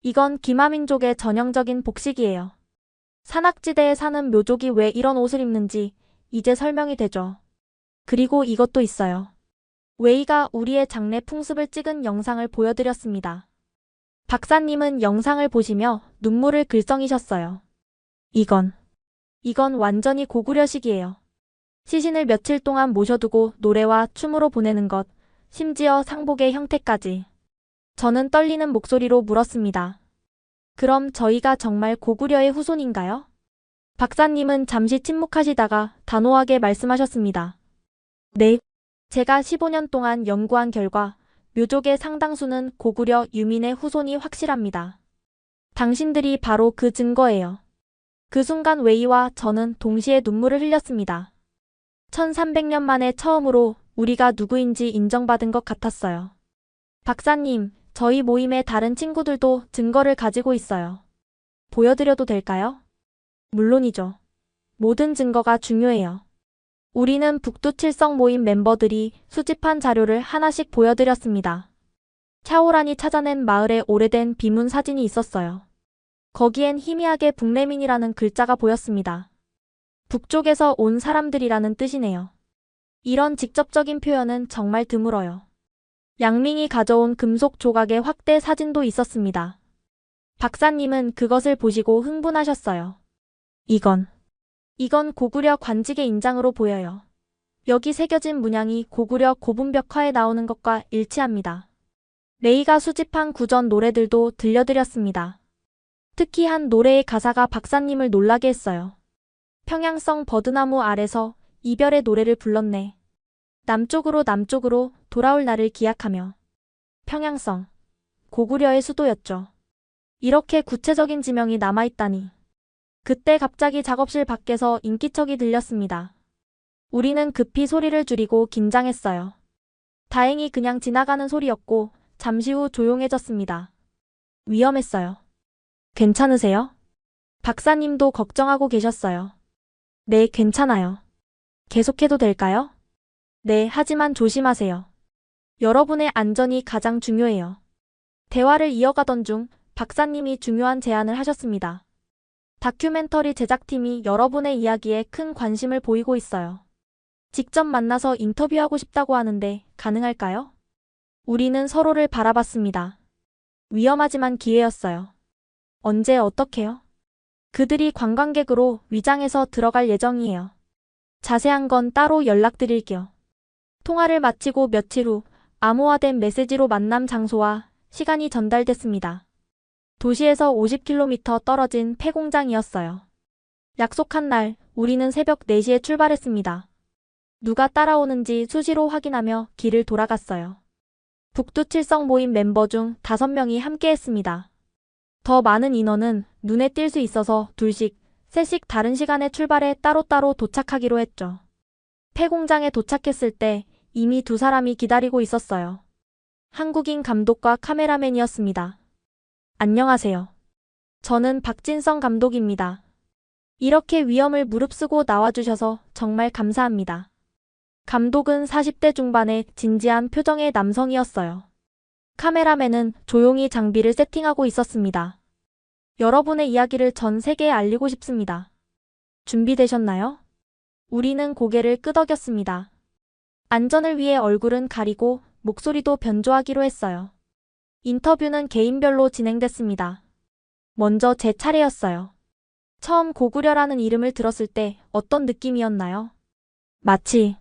이건 기마민족의 전형적인 복식이에요. 산악지대에 사는 묘족이 왜 이런 옷을 입는지 이제 설명이 되죠. 그리고 이것도 있어요. 웨이가 우리의 장례 풍습을 찍은 영상을 보여드렸습니다. 박사님은 영상을 보시며 눈물을 글썽이셨어요. 이건 완전히 고구려식이에요. 시신을 며칠 동안 모셔두고 노래와 춤으로 보내는 것, 심지어 상복의 형태까지. 저는 떨리는 목소리로 물었습니다. 그럼 저희가 정말 고구려의 후손인가요? 박사님은 잠시 침묵하시다가 단호하게 말씀하셨습니다. 네. 제가 15년 동안 연구한 결과 묘족의 상당수는 고구려 유민의 후손이 확실합니다. 당신들이 바로 그 증거예요. 그 순간 웨이와 저는 동시에 눈물을 흘렸습니다. 1300년 만에 처음으로 우리가 누구인지 인정받은 것 같았어요. 박사님, 저희 모임의 다른 친구들도 증거를 가지고 있어요. 보여드려도 될까요? 물론이죠. 모든 증거가 중요해요. 우리는 북두칠성 모임 멤버들이 수집한 자료를 하나씩 보여드렸습니다. 샤오란이 찾아낸 마을의 오래된 비문 사진이 있었어요. 거기엔 희미하게 북레민이라는 글자가 보였습니다. 북쪽에서 온 사람들이라는 뜻이네요. 이런 직접적인 표현은 정말 드물어요. 양밍이 가져온 금속 조각의 확대 사진도 있었습니다. 박사님은 그것을 보시고 흥분하셨어요. 이건 고구려 관직의 인장으로 보여요. 여기 새겨진 문양이 고구려 고분벽화에 나오는 것과 일치합니다. 레이가 수집한 구전 노래들도 들려드렸습니다. 특히 한 노래의 가사가 박사님을 놀라게 했어요. 평양성 버드나무 아래서 이별의 노래를 불렀네. 남쪽으로 돌아올 날을 기약하며. 평양성, 고구려의 수도였죠. 이렇게 구체적인 지명이 남아있다니. 그때 갑자기 작업실 밖에서 인기척이 들렸습니다. 우리는 급히 소리를 줄이고 긴장했어요. 다행히 그냥 지나가는 소리였고 잠시 후 조용해졌습니다. 위험했어요. 괜찮으세요? 박사님도 걱정하고 계셨어요. 네, 괜찮아요. 계속해도 될까요? 네, 하지만 조심하세요. 여러분의 안전이 가장 중요해요. 대화를 이어가던 중 박사님이 중요한 제안을 하셨습니다. 다큐멘터리 제작팀이 여러분의 이야기에 큰 관심을 보이고 있어요. 직접 만나서 인터뷰하고 싶다고 하는데 가능할까요? 우리는 서로를 바라봤습니다. 위험하지만 기회였어요. 언제 어떻게요? 그들이 관광객으로 위장해서 들어갈 예정이에요. 자세한 건 따로 연락드릴게요. 통화를 마치고 며칠 후 암호화된 메시지로 만남 장소와 시간이 전달됐습니다. 도시에서 50km 떨어진 폐공장이었어요. 약속한 날, 우리는 새벽 4시에 출발했습니다. 누가 따라오는지 수시로 확인하며 길을 돌아갔어요. 북두칠성 모임 멤버 중 5명이 함께했습니다. 더 많은 인원은 눈에 띌 수 있어서 2씩, 3씩 다른 시간에 출발해 따로따로 도착하기로 했죠. 폐공장에 도착했을 때 이미 2사람이 기다리고 있었어요. 한국인 감독과 카메라맨이었습니다. 안녕하세요. 저는 박진성 감독입니다. 이렇게 위험을 무릅쓰고 나와주셔서 정말 감사합니다. 감독은 40대 중반의 진지한 표정의 남성이었어요. 카메라맨은 조용히 장비를 세팅하고 있었습니다. 여러분의 이야기를 전 세계에 알리고 싶습니다. 준비되셨나요? 우리는 고개를 끄덕였습니다. 안전을 위해 얼굴은 가리고 목소리도 변조하기로 했어요. 인터뷰는 개인별로 진행됐습니다. 먼저 제 차례였어요. 처음 고구려라는 이름을 들었을 때 어떤 느낌이었나요? 마치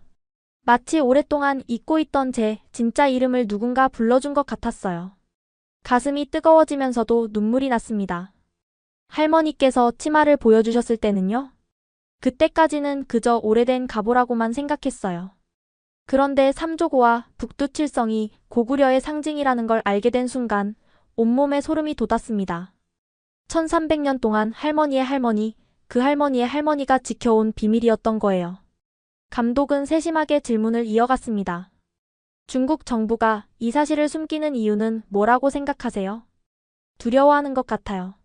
오랫동안 잊고 있던 제 진짜 이름을 누군가 불러준 것 같았어요. 가슴이 뜨거워지면서도 눈물이 났습니다. 할머니께서 치마를 보여주셨을 때는요? 그때까지는 그저 오래된 갑오라고만 생각했어요. 그런데 삼조고와 북두칠성이 고구려의 상징이라는 걸 알게 된 순간 온몸에 소름이 돋았습니다. 1300년 동안 할머니의 할머니, 그 할머니의 할머니가 지켜온 비밀이었던 거예요. 감독은 세심하게 질문을 이어갔습니다. 중국 정부가 이 사실을 숨기는 이유는 뭐라고 생각하세요? 두려워하는 것 같아요.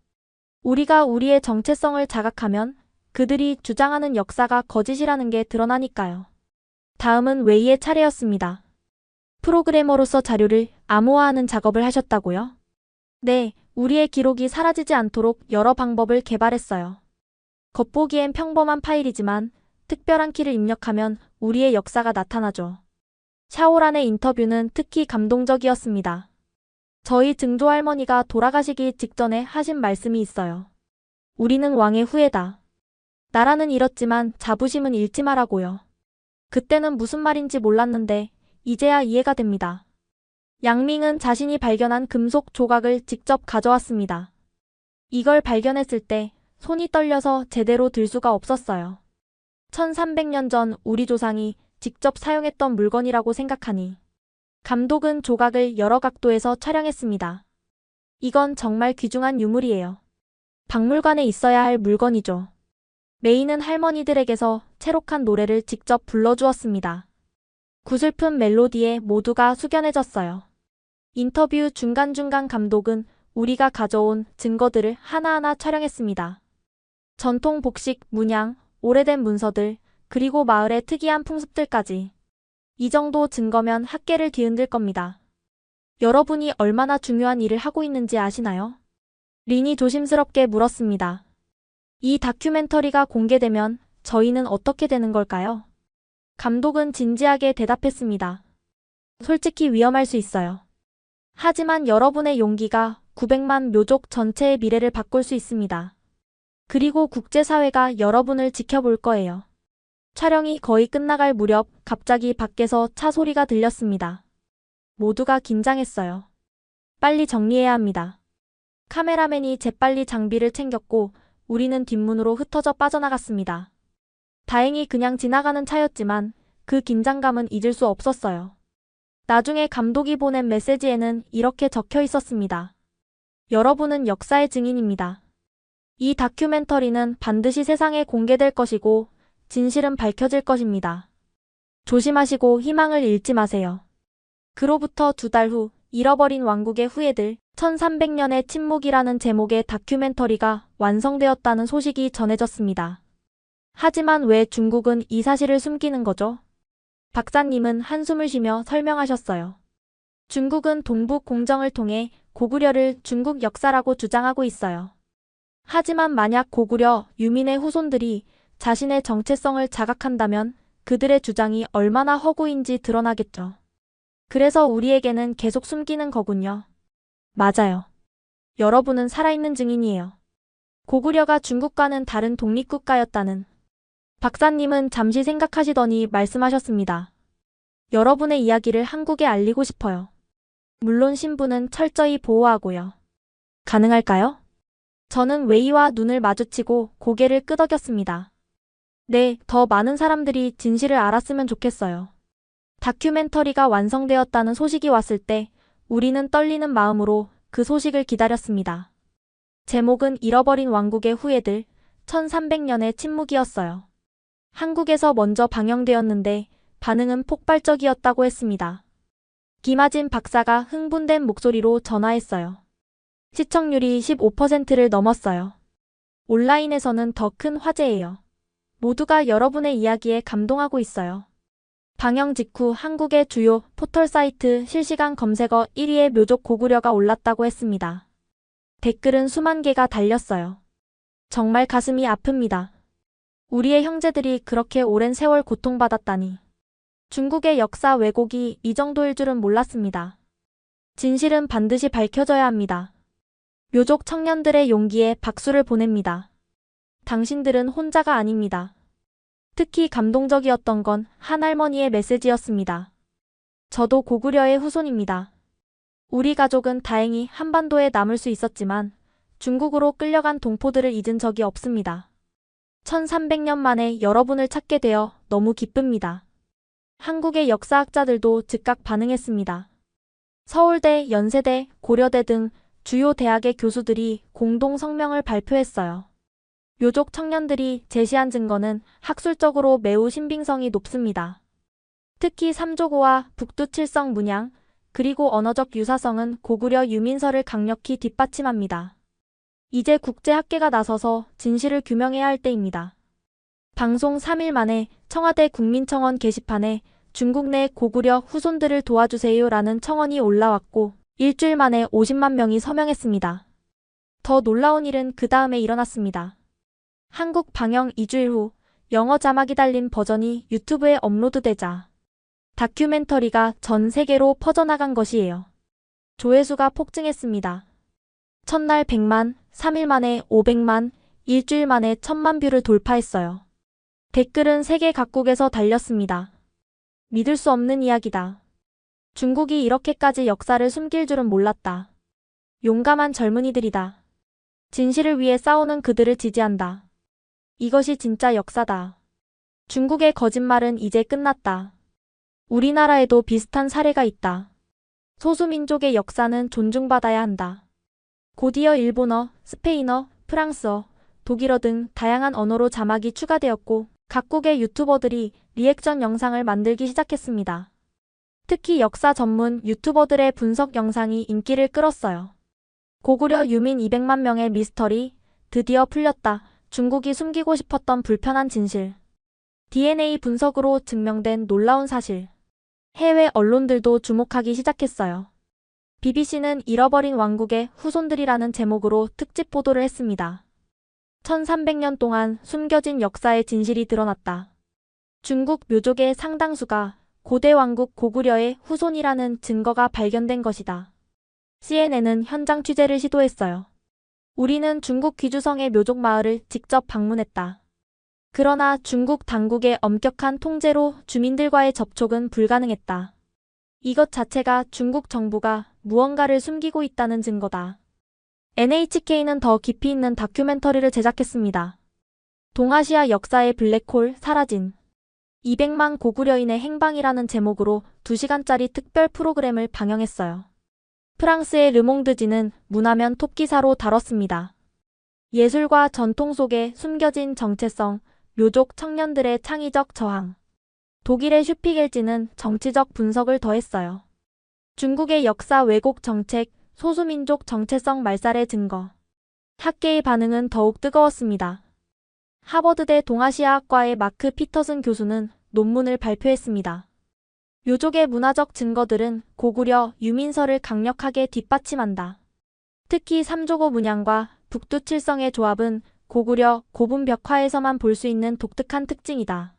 우리가 우리의 정체성을 자각하면 그들이 주장하는 역사가 거짓이라는 게 드러나니까요. 다음은 웨이의 차례였습니다. 프로그래머로서 자료를 암호화하는 작업을 하셨다고요? 네, 우리의 기록이 사라지지 않도록 여러 방법을 개발했어요. 겉보기엔 평범한 파일이지만 특별한 키를 입력하면 우리의 역사가 나타나죠. 샤오란의 인터뷰는 특히 감동적이었습니다. 저희 증조 할머니가 돌아가시기 직전에 하신 말씀이 있어요. 우리는 왕의 후예다. 나라는 잃었지만 자부심은 잃지 말라고요. 그때는 무슨 말인지 몰랐는데 이제야 이해가 됩니다. 양밍은 자신이 발견한 금속 조각을 직접 가져왔습니다. 이걸 발견했을 때 손이 떨려서 제대로 들 수가 없었어요. 1300년 전 우리 조상이 직접 사용했던 물건이라고 생각하니 감독은 조각을 여러 각도에서 촬영했습니다. 이건 정말 귀중한 유물이에요. 박물관에 있어야 할 물건이죠. 메이는 할머니들에게서 채록한 노래를 직접 불러주었습니다. 구슬픈 멜로디에 모두가 숙연해졌어요. 인터뷰 중간중간 감독은 우리가 가져온 증거들을 하나하나 촬영했습니다. 전통 복식, 문양, 오래된 문서들, 그리고 마을의 특이한 풍습들까지. 이 정도 증거면 학계를 뒤흔들 겁니다. 여러분이 얼마나 중요한 일을 하고 있는지 아시나요? 린이 조심스럽게 물었습니다. 이 다큐멘터리가 공개되면 저희는 어떻게 되는 걸까요? 감독은 진지하게 대답했습니다. 솔직히 위험할 수 있어요. 하지만 여러분의 용기가 900만 묘족 전체의 미래를 바꿀 수 있습니다. 그리고 국제사회가 여러분을 지켜볼 거예요. 촬영이 거의 끝나갈 무렵 갑자기 밖에서 차 소리가 들렸습니다. 모두가 긴장했어요. 빨리 정리해야 합니다. 카메라맨이 재빨리 장비를 챙겼고 우리는 뒷문으로 흩어져 빠져나갔습니다. 다행히 그냥 지나가는 차였지만 그 긴장감은 잊을 수 없었어요. 나중에 감독이 보낸 메시지에는 이렇게 적혀 있었습니다. 여러분은 역사의 증인입니다. 이 다큐멘터리는 반드시 세상에 공개될 것이고 진실은 밝혀질 것입니다. 조심하시고 희망을 잃지 마세요. 그로부터 2달 후 잃어버린 왕국의 후예들 1300년의 침묵이라는 제목의 다큐멘터리가 완성되었다는 소식이 전해졌습니다. 하지만 왜 중국은 이 사실을 숨기는 거죠? 박사님은 한숨을 쉬며 설명하셨어요. 중국은 동북 공정을 통해 고구려를 중국 역사라고 주장하고 있어요. 하지만 만약 고구려 유민의 후손들이 자신의 정체성을 자각한다면 그들의 주장이 얼마나 허구인지 드러나겠죠. 그래서 우리에게는 계속 숨기는 거군요. 맞아요. 여러분은 살아있는 증인이에요. 고구려가 중국과는 다른 독립국가였다는. 박사님은 잠시 생각하시더니 말씀하셨습니다. 여러분의 이야기를 한국에 알리고 싶어요. 물론 신부는 철저히 보호하고요. 가능할까요? 저는 웨이와 눈을 마주치고 고개를 끄덕였습니다. 네, 더 많은 사람들이 진실을 알았으면 좋겠어요. 다큐멘터리가 완성되었다는 소식이 왔을 때 우리는 떨리는 마음으로 그 소식을 기다렸습니다. 제목은 잃어버린 왕국의 후예들 1300년의 침묵이었어요. 한국에서 먼저 방영되었는데 반응은 폭발적이었다고 했습니다. 김하진 박사가 흥분된 목소리로 전화했어요. 시청률이 15%를 넘었어요. 온라인에서는 더 큰 화제예요. 모두가 여러분의 이야기에 감동하고 있어요. 방영 직후 한국의 주요 포털 사이트 실시간 검색어 1위에 묘족 고구려가 올랐다고 했습니다. 댓글은 수만 개가 달렸어요. 정말 가슴이 아픕니다. 우리의 형제들이 그렇게 오랜 세월 고통받았다니. 중국의 역사 왜곡이 이 정도일 줄은 몰랐습니다. 진실은 반드시 밝혀져야 합니다. 묘족 청년들의 용기에 박수를 보냅니다. 당신들은 혼자가 아닙니다. 특히 감동적이었던 건 한 할머니의 메시지였습니다. 저도 고구려의 후손입니다. 우리 가족은 다행히 한반도에 남을 수 있었지만 중국으로 끌려간 동포들을 잊은 적이 없습니다. 1300년 만에 여러분을 찾게 되어 너무 기쁩니다. 한국의 역사학자들도 즉각 반응했습니다. 서울대, 연세대, 고려대 등 주요 대학의 교수들이 공동 성명을 발표했어요. 묘족 청년들이 제시한 증거는 학술적으로 매우 신빙성이 높습니다. 특히 삼조고와 북두칠성 문양, 그리고 언어적 유사성은 고구려 유민설을 강력히 뒷받침합니다. 이제 국제학계가 나서서 진실을 규명해야 할 때입니다. 방송 3일 만에 청와대 국민청원 게시판에 중국 내 고구려 후손들을 도와주세요라는 청원이 올라왔고 일주일 만에 50만 명이 서명했습니다. 더 놀라운 일은 그 다음에 일어났습니다. 한국 방영 2주일 후 영어 자막이 달린 버전이 유튜브에 업로드되자 다큐멘터리가 전 세계로 퍼져나간 것이에요. 조회수가 폭증했습니다. 첫날 100만, 3일 만에 500만, 일주일 만에 1000만 뷰를 돌파했어요. 댓글은 세계 각국에서 달렸습니다. 믿을 수 없는 이야기다. 중국이 이렇게까지 역사를 숨길 줄은 몰랐다. 용감한 젊은이들이다. 진실을 위해 싸우는 그들을 지지한다. 이것이 진짜 역사다. 중국의 거짓말은 이제 끝났다. 우리나라에도 비슷한 사례가 있다. 소수민족의 역사는 존중받아야 한다. 곧이어 일본어, 스페인어, 프랑스어, 독일어 등 다양한 언어로 자막이 추가되었고 각국의 유튜버들이 리액션 영상을 만들기 시작했습니다. 특히 역사 전문 유튜버들의 분석 영상이 인기를 끌었어요. 고구려 유민 200만 명의 미스터리, 드디어 풀렸다. 중국이 숨기고 싶었던 불편한 진실. DNA 분석으로 증명된 놀라운 사실. 해외 언론들도 주목하기 시작했어요. BBC는 잃어버린 왕국의 후손들이라는 제목으로 특집 보도를 했습니다. 1300년 동안 숨겨진 역사의 진실이 드러났다. 중국 묘족의 상당수가 고대 왕국 고구려의 후손이라는 증거가 발견된 것이다. CNN은 현장 취재를 시도했어요. 우리는 중국 귀주성의 묘족 마을을 직접 방문했다. 그러나 중국 당국의 엄격한 통제로 주민들과의 접촉은 불가능했다. 이것 자체가 중국 정부가 무언가를 숨기고 있다는 증거다. NHK는 더 깊이 있는 다큐멘터리를 제작했습니다. 동아시아 역사의 블랙홀 사라진 200만 고구려인의 행방이라는 제목으로 2시간짜리 특별 프로그램을 방영했어요. 프랑스의 르몽드지는 문화면 톱기사로 다뤘습니다. 예술과 전통 속에 숨겨진 정체성, 묘족 청년들의 창의적 저항. 독일의 슈피겔지는 정치적 분석을 더했어요. 중국의 역사 왜곡 정책, 소수민족 정체성 말살의 증거. 학계의 반응은 더욱 뜨거웠습니다. 하버드대 동아시아학과의 마크 피터슨 교수는 논문을 발표했습니다. 묘족의 문화적 증거들은 고구려 유민설을 강력하게 뒷받침한다. 특히 삼조고 문양과 북두칠성의 조합은 고구려 고분 벽화에서만 볼 수 있는 독특한 특징이다.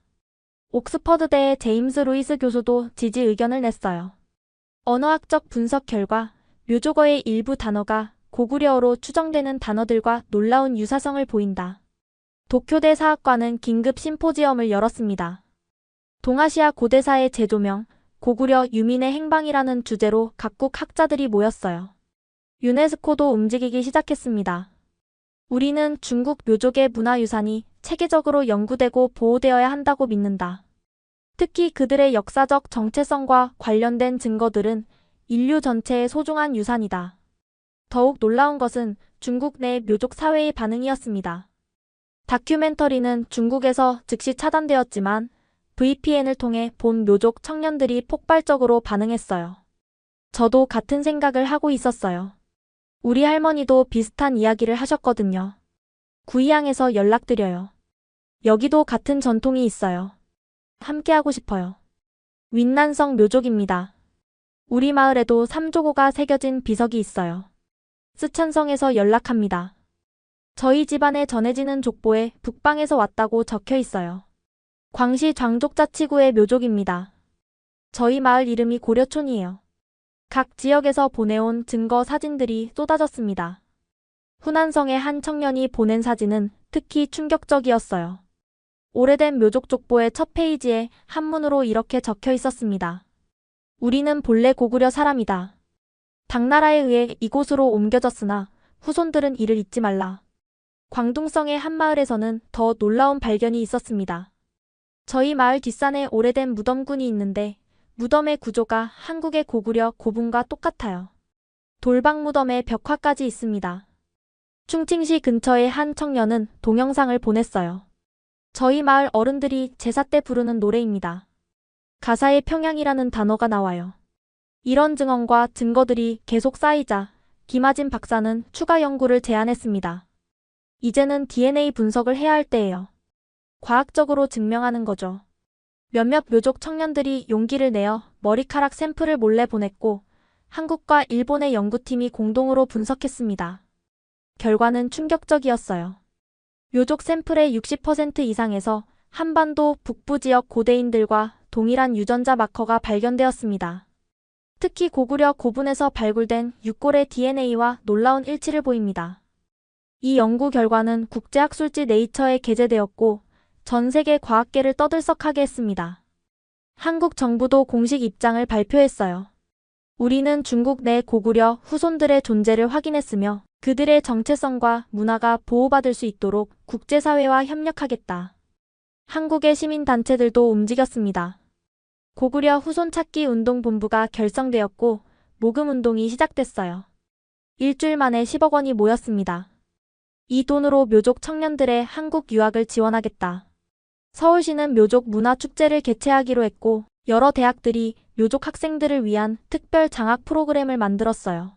옥스퍼드대의 제임스 루이스 교수도 지지 의견을 냈어요. 언어학적 분석 결과 묘족어의 일부 단어가 고구려어로 추정되는 단어들과 놀라운 유사성을 보인다. 도쿄대 사학과는 긴급 심포지엄을 열었습니다. 동아시아 고대사의 재조명, 고구려 유민의 행방이라는 주제로 각국 학자들이 모였어요. 유네스코도 움직이기 시작했습니다. 우리는 중국 묘족의 문화유산이 체계적으로 연구되고 보호되어야 한다고 믿는다. 특히 그들의 역사적 정체성과 관련된 증거들은 인류 전체의 소중한 유산이다. 더욱 놀라운 것은 중국 내 묘족 사회의 반응이었습니다. 다큐멘터리는 중국에서 즉시 차단되었지만 VPN을 통해 본 묘족 청년들이 폭발적으로 반응했어요. 저도 같은 생각을 하고 있었어요. 우리 할머니도 비슷한 이야기를 하셨거든요. 구이양에서 연락드려요. 여기도 같은 전통이 있어요. 함께하고 싶어요. 윈난성 묘족입니다. 우리 마을에도 삼조고가 새겨진 비석이 있어요. 쓰촨성에서 연락합니다. 저희 집안에 전해지는 족보에 북방에서 왔다고 적혀 있어요. 광시 장족자치구의 묘족입니다. 저희 마을 이름이 고려촌이에요. 각 지역에서 보내온 증거 사진들이 쏟아졌습니다. 후난성의 한 청년이 보낸 사진은 특히 충격적이었어요. 오래된 묘족 족보의 첫 페이지에 한문으로 이렇게 적혀 있었습니다. 우리는 본래 고구려 사람이다. 당나라에 의해 이곳으로 옮겨졌으나 후손들은 이를 잊지 말라. 광둥성의 한 마을에서는 더 놀라운 발견이 있었습니다. 저희 마을 뒷산에 오래된 무덤군이 있는데 무덤의 구조가 한국의 고구려 고분과 똑같아요. 돌방 무덤에 벽화까지 있습니다. 충칭시 근처의 한 청년은 동영상을 보냈어요. 저희 마을 어른들이 제사 때 부르는 노래입니다. 가사에 평양이라는 단어가 나와요. 이런 증언과 증거들이 계속 쌓이자 김하진 박사는 추가 연구를 제안했습니다. 이제는 DNA 분석을 해야 할 때예요. 과학적으로 증명하는 거죠. 몇몇 묘족 청년들이 용기를 내어 머리카락 샘플을 몰래 보냈고 한국과 일본의 연구팀이 공동으로 분석했습니다. 결과는 충격적이었어요. 묘족 샘플의 60% 이상에서 한반도 북부 지역 고대인들과 동일한 유전자 마커가 발견되었습니다. 특히 고구려 고분에서 발굴된 육골의 DNA와 놀라운 일치를 보입니다. 이 연구 결과는 국제학술지 네이처에 게재되었고 전 세계 과학계를 떠들썩하게 했습니다. 한국 정부도 공식 입장을 발표했어요. 우리는 중국 내 고구려 후손들의 존재를 확인했으며 그들의 정체성과 문화가 보호받을 수 있도록 국제사회와 협력하겠다. 한국의 시민단체들도 움직였습니다. 고구려 후손 찾기 운동본부가 결성되었고 모금운동이 시작됐어요. 일주일 만에 10억 원이 모였습니다. 이 돈으로 묘족 청년들의 한국 유학을 지원하겠다. 서울시는 묘족 문화축제를 개최하기로 했고 여러 대학들이 묘족 학생들을 위한 특별 장학 프로그램을 만들었어요.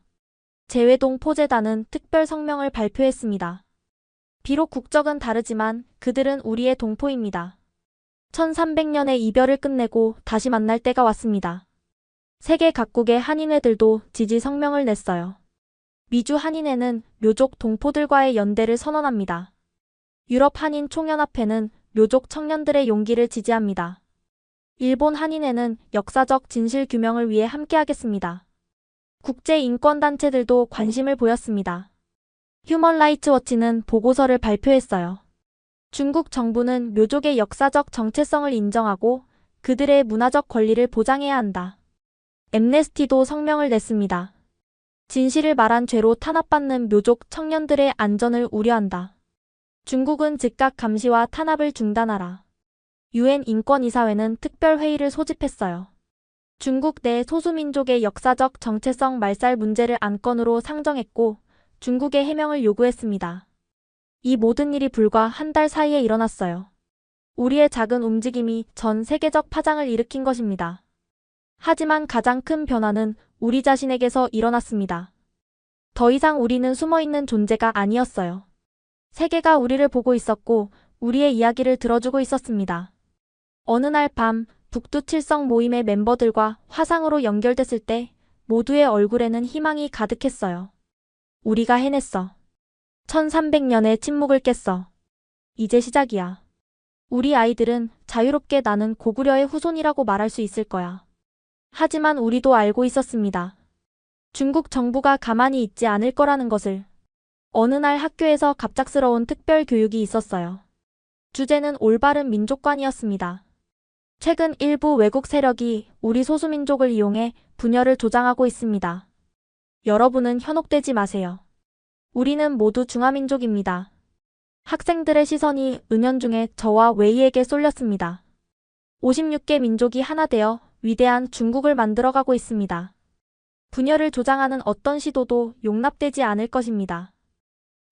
재외동 포재단은 특별 성명을 발표했습니다. 비록 국적은 다르지만 그들은 우리의 동포입니다. 1300년의 이별을 끝내고 다시 만날 때가 왔습니다. 세계 각국의 한인회들도 지지 성명을 냈어요. 미주 한인회는 묘족 동포들과의 연대를 선언합니다. 유럽 한인 총연합회는 묘족 청년들의 용기를 지지합니다. 일본 한인회는 역사적 진실 규명을 위해 함께하겠습니다. 국제 인권단체들도 관심을 보였습니다. 휴먼 라이츠 워치는 보고서를 발표했어요. 중국 정부는 묘족의 역사적 정체성을 인정하고 그들의 문화적 권리를 보장해야 한다. 엠네스티도 성명을 냈습니다. 진실을 말한 죄로 탄압받는 묘족 청년들의 안전을 우려한다. 중국은 즉각 감시와 탄압을 중단하라. 유엔 인권이사회는 특별회의를 소집했어요. 중국 내 소수민족의 역사적 정체성 말살 문제를 안건으로 상정했고 중국의 해명을 요구했습니다. 이 모든 일이 불과 한 달 사이에 일어났어요. 우리의 작은 움직임이 전 세계적 파장을 일으킨 것입니다. 하지만 가장 큰 변화는 우리 자신에게서 일어났습니다. 더 이상 우리는 숨어있는 존재가 아니었어요. 세계가 우리를 보고 있었고 우리의 이야기를 들어주고 있었습니다. 어느 날 밤 북두칠성 모임의 멤버들과 화상으로 연결됐을 때 모두의 얼굴에는 희망이 가득했어요. 우리가 해냈어. 1300년의 침묵을 깼어. 이제 시작이야. 우리 아이들은 자유롭게 나는 고구려의 후손이라고 말할 수 있을 거야. 하지만 우리도 알고 있었습니다. 중국 정부가 가만히 있지 않을 거라는 것을. 어느 날 학교에서 갑작스러운 특별 교육이 있었어요. 주제는 올바른 민족관이었습니다. 최근 일부 외국 세력이 우리 소수민족을 이용해 분열을 조장하고 있습니다. 여러분은 현혹되지 마세요. 우리는 모두 중화민족입니다. 학생들의 시선이 은연중에 저와 웨이에게 쏠렸습니다. 56개 민족이 하나 되어 위대한 중국을 만들어가고 있습니다. 분열을 조장하는 어떤 시도도 용납되지 않을 것입니다.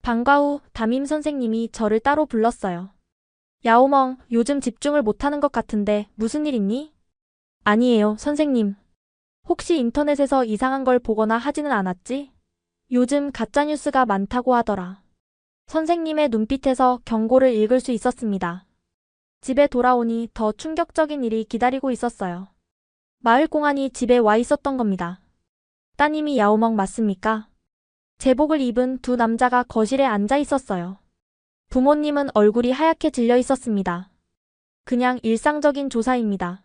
방과 후 담임 선생님이 저를 따로 불렀어요. 야오멍, 요즘 집중을 못하는 것 같은데 무슨 일 있니? 아니에요, 선생님. 혹시 인터넷에서 이상한 걸 보거나 하지는 않았지? 요즘 가짜뉴스가 많다고 하더라. 선생님의 눈빛에서 경고를 읽을 수 있었습니다. 집에 돌아오니 더 충격적인 일이 기다리고 있었어요. 마을 공안이 집에 와 있었던 겁니다. 따님이 야오멍 맞습니까? 제복을 입은 두 남자가 거실에 앉아 있었어요. 부모님은 얼굴이 하얗게 질려 있었습니다. 그냥 일상적인 조사입니다.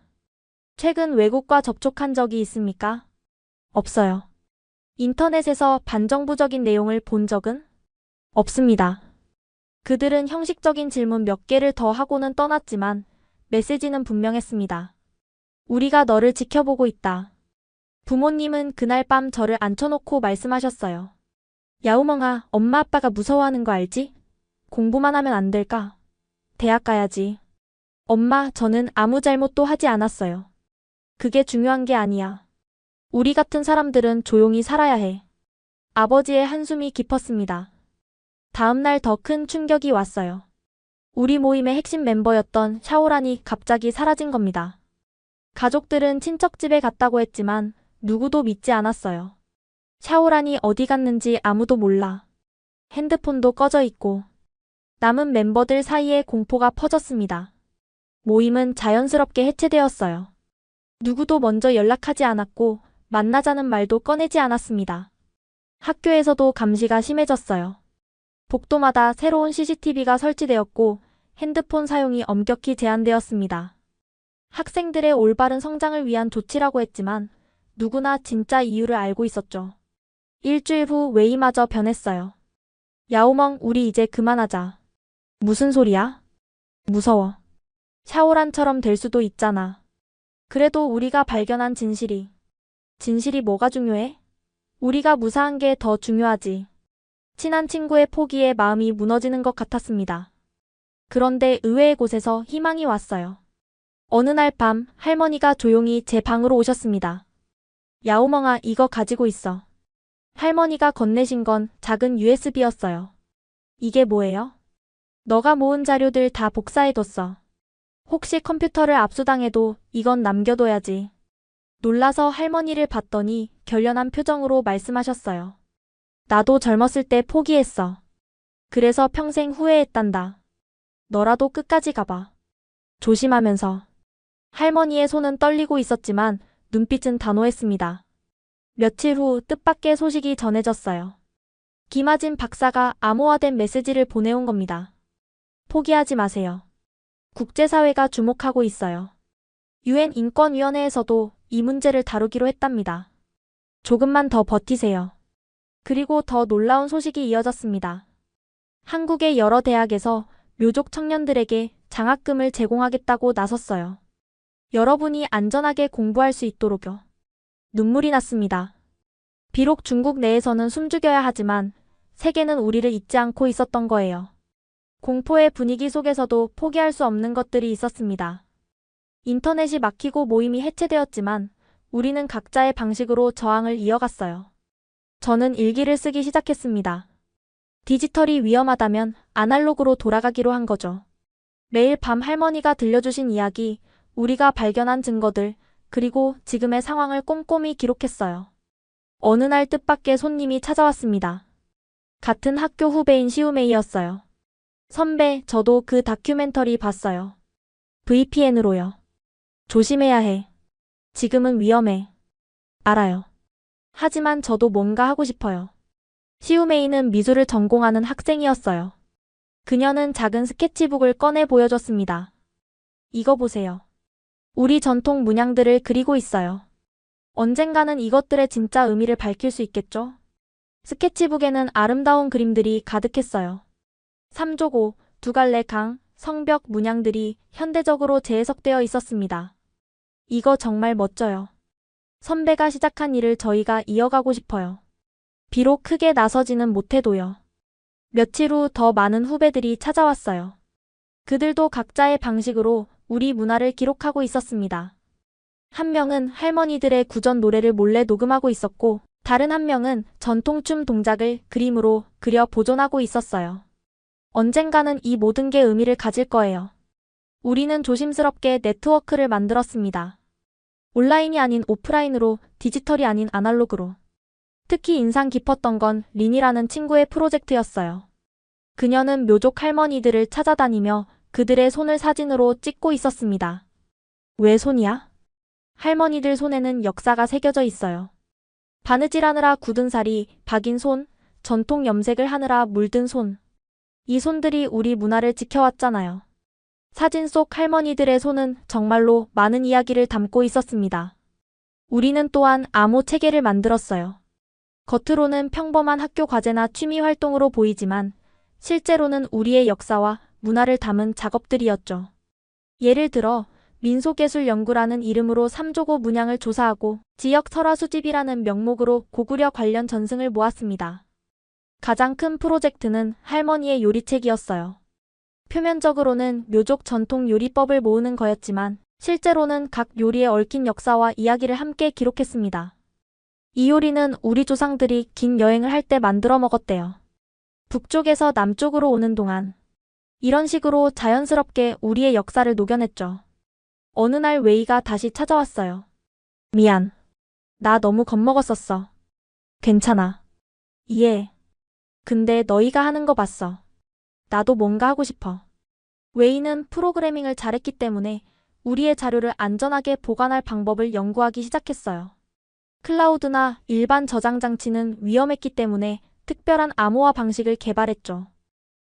최근 외국과 접촉한 적이 있습니까? 없어요. 인터넷에서 반정부적인 내용을 본 적은? 없습니다. 그들은 형식적인 질문 몇 개를 더 하고는 떠났지만 메시지는 분명했습니다. 우리가 너를 지켜보고 있다. 부모님은 그날 밤 저를 앉혀놓고 말씀하셨어요. 야우멍아, 엄마 아빠가 무서워하는 거 알지? 공부만 하면 안 될까? 대학 가야지. 엄마, 저는 아무 잘못도 하지 않았어요. 그게 중요한 게 아니야. 우리 같은 사람들은 조용히 살아야 해. 아버지의 한숨이 깊었습니다. 다음 날 더 큰 충격이 왔어요. 우리 모임의 핵심 멤버였던 샤오란이 갑자기 사라진 겁니다. 가족들은 친척집에 갔다고 했지만 누구도 믿지 않았어요. 샤오란이 어디 갔는지 아무도 몰라. 핸드폰도 꺼져 있고. 남은 멤버들 사이에 공포가 퍼졌습니다. 모임은 자연스럽게 해체되었어요. 누구도 먼저 연락하지 않았고 만나자는 말도 꺼내지 않았습니다. 학교에서도 감시가 심해졌어요. 복도마다 새로운 CCTV가 설치되었고 핸드폰 사용이 엄격히 제한되었습니다. 학생들의 올바른 성장을 위한 조치라고 했지만 누구나 진짜 이유를 알고 있었죠. 일주일 후 웨이마저 변했어요. 야오멍, 우리 이제 그만하자. 무슨 소리야? 무서워. 샤오란처럼 될 수도 있잖아. 그래도 우리가 발견한 진실이 뭐가 중요해? 우리가 무사한 게 더 중요하지. 친한 친구의 포기에 마음이 무너지는 것 같았습니다. 그런데 의외의 곳에서 희망이 왔어요. 어느 날 밤 할머니가 조용히 제 방으로 오셨습니다. 야오멍아, 이거 가지고 있어. 할머니가 건네신 건 작은 USB였어요. 이게 뭐예요? 너가 모은 자료들 다 복사해뒀어. 혹시 컴퓨터를 압수당해도 이건 남겨둬야지. 놀라서 할머니를 봤더니 결연한 표정으로 말씀하셨어요. 나도 젊었을 때 포기했어. 그래서 평생 후회했단다. 너라도 끝까지 가봐. 조심하면서. 할머니의 손은 떨리고 있었지만 눈빛은 단호했습니다. 며칠 후 뜻밖의 소식이 전해졌어요. 김하진 박사가 암호화된 메시지를 보내온 겁니다. 포기하지 마세요. 국제사회가 주목하고 있어요. 유엔 인권위원회에서도 이 문제를 다루기로 했답니다. 조금만 더 버티세요. 그리고 더 놀라운 소식이 이어졌습니다. 한국의 여러 대학에서 묘족 청년들에게 장학금을 제공하겠다고 나섰어요. 여러분이 안전하게 공부할 수 있도록요. 눈물이 났습니다. 비록 중국 내에서는 숨죽여야 하지만 세계는 우리를 잊지 않고 있었던 거예요. 공포의 분위기 속에서도 포기할 수 없는 것들이 있었습니다. 인터넷이 막히고 모임이 해체되었지만 우리는 각자의 방식으로 저항을 이어갔어요. 저는 일기를 쓰기 시작했습니다. 디지털이 위험하다면 아날로그로 돌아가기로 한 거죠. 매일 밤 할머니가 들려주신 이야기, 우리가 발견한 증거들, 그리고 지금의 상황을 꼼꼼히 기록했어요. 어느 날 뜻밖의 손님이 찾아왔습니다. 같은 학교 후배인 시우메이였어요. 선배, 저도 그 다큐멘터리 봤어요. VPN으로요. 조심해야 해. 지금은 위험해. 알아요. 하지만 저도 뭔가 하고 싶어요. 시우메이는 미술을 전공하는 학생이었어요. 그녀는 작은 스케치북을 꺼내 보여줬습니다. 이거 보세요. 우리 전통 문양들을 그리고 있어요. 언젠가는 이것들의 진짜 의미를 밝힐 수 있겠죠? 스케치북에는 아름다운 그림들이 가득했어요. 삼조고, 두 갈래 강, 성벽 문양들이 현대적으로 재해석되어 있었습니다. 이거 정말 멋져요. 선배가 시작한 일을 저희가 이어가고 싶어요. 비록 크게 나서지는 못해도요. 며칠 후 더 많은 후배들이 찾아왔어요. 그들도 각자의 방식으로 우리 문화를 기록하고 있었습니다. 한 명은 할머니들의 구전 노래를 몰래 녹음하고 있었고, 다른 한 명은 전통춤 동작을 그림으로 그려 보존하고 있었어요. 언젠가는 이 모든 게 의미를 가질 거예요. 우리는 조심스럽게 네트워크를 만들었습니다. 온라인이 아닌 오프라인으로, 디지털이 아닌 아날로그로. 특히 인상 깊었던 건 린이라는 친구의 프로젝트였어요. 그녀는 묘족 할머니들을 찾아다니며 그들의 손을 사진으로 찍고 있었습니다. 왜 손이야? 할머니들 손에는 역사가 새겨져 있어요. 바느질하느라 굳은 살이 박인 손, 전통 염색을 하느라 물든 손. 이 손들이 우리 문화를 지켜왔잖아요. 사진 속 할머니들의 손은 정말로 많은 이야기를 담고 있었습니다. 우리는 또한 암호 체계를 만들었어요. 겉으로는 평범한 학교 과제나 취미 활동으로 보이지만 실제로는 우리의 역사와 문화를 담은 작업들이었죠. 예를 들어 민속예술연구라는 이름으로 삼조고 문양을 조사하고 지역 설화 수집이라는 명목으로 고구려 관련 전승을 모았습니다. 가장 큰 프로젝트는 할머니의 요리책이었어요. 표면적으로는 묘족 전통 요리법을 모으는 거였지만 실제로는 각 요리에 얽힌 역사와 이야기를 함께 기록했습니다. 이 요리는 우리 조상들이 긴 여행을 할 때 만들어 먹었대요. 북쪽에서 남쪽으로 오는 동안. 이런 식으로 자연스럽게 우리의 역사를 녹여냈죠. 어느 날 웨이가 다시 찾아왔어요. 미안. 나 너무 겁먹었었어. 괜찮아. 이해해. 근데 너희가 하는 거 봤어. 나도 뭔가 하고 싶어. 웨이는 프로그래밍을 잘했기 때문에 우리의 자료를 안전하게 보관할 방법을 연구하기 시작했어요. 클라우드나 일반 저장 장치는 위험했기 때문에 특별한 암호화 방식을 개발했죠.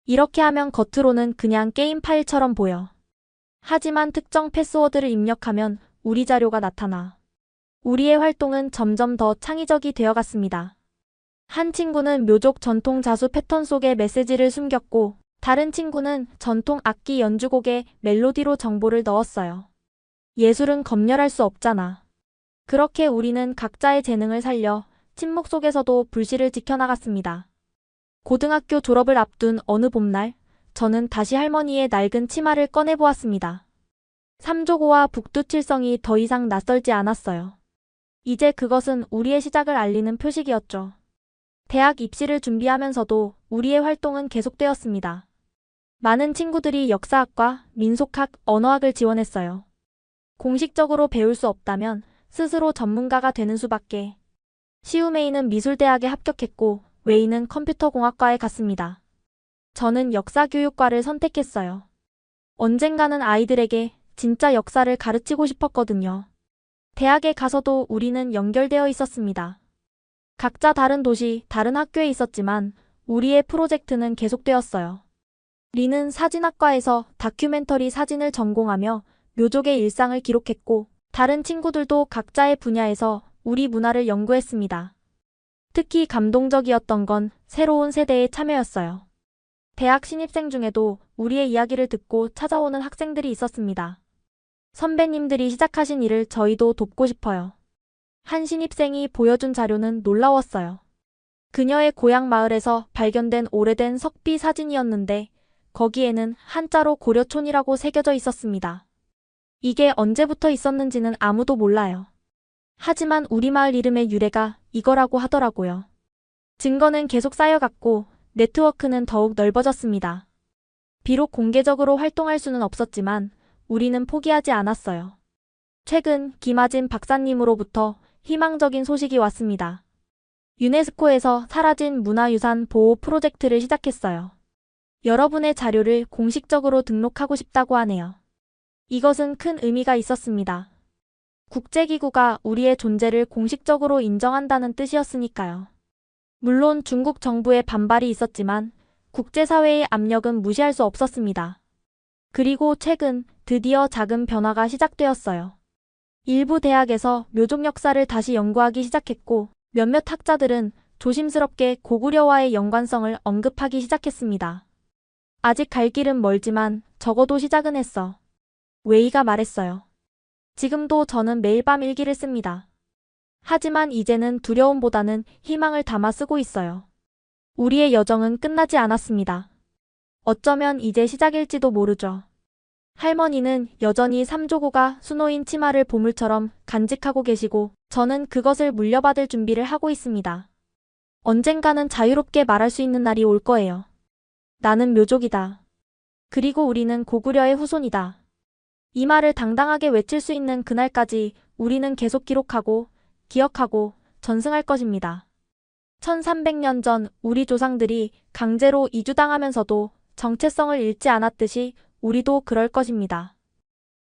이렇게 하면 겉으로는 그냥 게임 파일처럼 보여. 하지만 특정 패스워드를 입력하면 우리 자료가 나타나. 우리의 활동은 점점 더 창의적이 되어갔습니다. 한 친구는 묘족 전통 자수 패턴 속에 메시지를 숨겼고 다른 친구는 전통 악기 연주곡에 멜로디로 정보를 넣었어요. 예술은 검열할 수 없잖아. 그렇게 우리는 각자의 재능을 살려 침묵 속에서도 불씨를 지켜나갔습니다. 고등학교 졸업을 앞둔 어느 봄날, 저는 다시 할머니의 낡은 치마를 꺼내보았습니다. 삼조고와 북두칠성이 더 이상 낯설지 않았어요. 이제 그것은 우리의 시작을 알리는 표식이었죠. 대학 입시를 준비하면서도 우리의 활동은 계속되었습니다. 많은 친구들이 역사학과, 민속학, 언어학을 지원했어요. 공식적으로 배울 수 없다면 스스로 전문가가 되는 수밖에. 시우메이는 미술대학에 합격했고 웨이는 컴퓨터공학과에 갔습니다. 저는 역사교육과를 선택했어요. 언젠가는 아이들에게 진짜 역사를 가르치고 싶었거든요. 대학에 가서도 우리는 연결되어 있었습니다. 각자 다른 도시, 다른 학교에 있었지만 우리의 프로젝트는 계속되었어요. 리는 사진학과에서 다큐멘터리 사진을 전공하며 묘족의 일상을 기록했고 다른 친구들도 각자의 분야에서 우리 문화를 연구했습니다. 특히 감동적이었던 건 새로운 세대의 참여였어요. 대학 신입생 중에도 우리의 이야기를 듣고 찾아오는 학생들이 있었습니다. 선배님들이 시작하신 일을 저희도 돕고 싶어요. 한 신입생이 보여준 자료는 놀라웠어요. 그녀의 고향 마을에서 발견된 오래된 석비 사진이었는데 거기에는 한자로 고려촌이라고 새겨져 있었습니다. 이게 언제부터 있었는지는 아무도 몰라요. 하지만 우리 마을 이름의 유래가 이거라고 하더라고요. 증거는 계속 쌓여갔고 네트워크는 더욱 넓어졌습니다. 비록 공개적으로 활동할 수는 없었지만 우리는 포기하지 않았어요. 최근 김아진 박사님으로부터 희망적인 소식이 왔습니다. 유네스코에서 사라진 문화유산 보호 프로젝트를 시작했어요. 여러분의 자료를 공식적으로 등록하고 싶다고 하네요. 이것은 큰 의미가 있었습니다. 국제기구가 우리의 존재를 공식적으로 인정한다는 뜻이었으니까요. 물론 중국 정부의 반발이 있었지만 국제사회의 압력은 무시할 수 없었습니다. 그리고 최근 드디어 작은 변화가 시작되었어요. 일부 대학에서 묘족 역사를 다시 연구하기 시작했고 몇몇 학자들은 조심스럽게 고구려와의 연관성을 언급하기 시작했습니다. 아직 갈 길은 멀지만 적어도 시작은 했어. 웨이가 말했어요. 지금도 저는 매일 밤 일기를 씁니다. 하지만 이제는 두려움보다는 희망을 담아 쓰고 있어요. 우리의 여정은 끝나지 않았습니다. 어쩌면 이제 시작일지도 모르죠. 할머니는 여전히 삼조고가 수노인 치마를 보물처럼 간직하고 계시고 저는 그것을 물려받을 준비를 하고 있습니다. 언젠가는 자유롭게 말할 수 있는 날이 올 거예요. 나는 묘족이다. 그리고 우리는 고구려의 후손이다. 이 말을 당당하게 외칠 수 있는 그날까지 우리는 계속 기록하고 기억하고 전승할 것입니다. 1300년 전 우리 조상들이 강제로 이주당하면서도 정체성을 잃지 않았듯이 우리도 그럴 것입니다.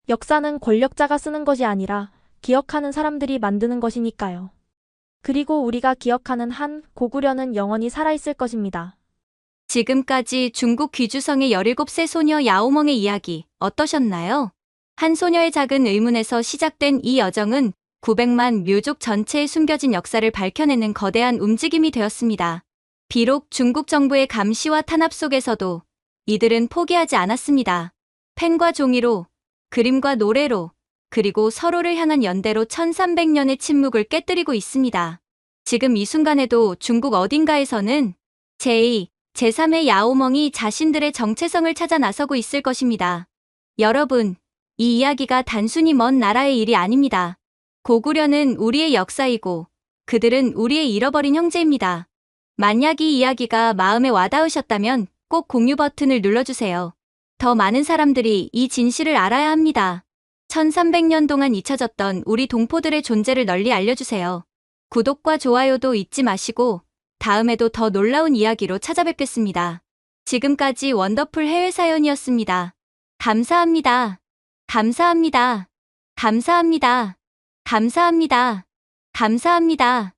역사는 권력자가 쓰는 것이 아니라 기억하는 사람들이 만드는 것이니까요. 그리고 우리가 기억하는 한 고구려는 영원히 살아있을 것입니다. 지금까지 중국 귀주성의 17세 소녀 야오멍의 이야기 어떠셨나요? 한 소녀의 작은 의문에서 시작된 이 여정은 900만 묘족 전체에 숨겨진 역사를 밝혀내는 거대한 움직임이 되었습니다. 비록 중국 정부의 감시와 탄압 속에서도 이들은 포기하지 않았습니다. 펜과 종이로, 그림과 노래로, 그리고 서로를 향한 연대로 1300년의 침묵을 깨뜨리고 있습니다. 지금 이 순간에도 중국 어딘가에서는 제2, 제3의 야오멍이 자신들의 정체성을 찾아 나서고 있을 것입니다. 여러분, 이 이야기가 단순히 먼 나라의 일이 아닙니다. 고구려는 우리의 역사이고 그들은 우리의 잃어버린 형제입니다. 만약 이 이야기가 마음에 와닿으셨다면 꼭 공유 버튼을 눌러주세요. 더 많은 사람들이 이 진실을 알아야 합니다. 1300년 동안 잊혀졌던 우리 동포들의 존재를 널리 알려주세요. 구독과 좋아요도 잊지 마시고 다음에도 더 놀라운 이야기로 찾아뵙겠습니다. 지금까지 원더풀 해외사연이었습니다. 감사합니다. 감사합니다. 감사합니다. 감사합니다. 감사합니다.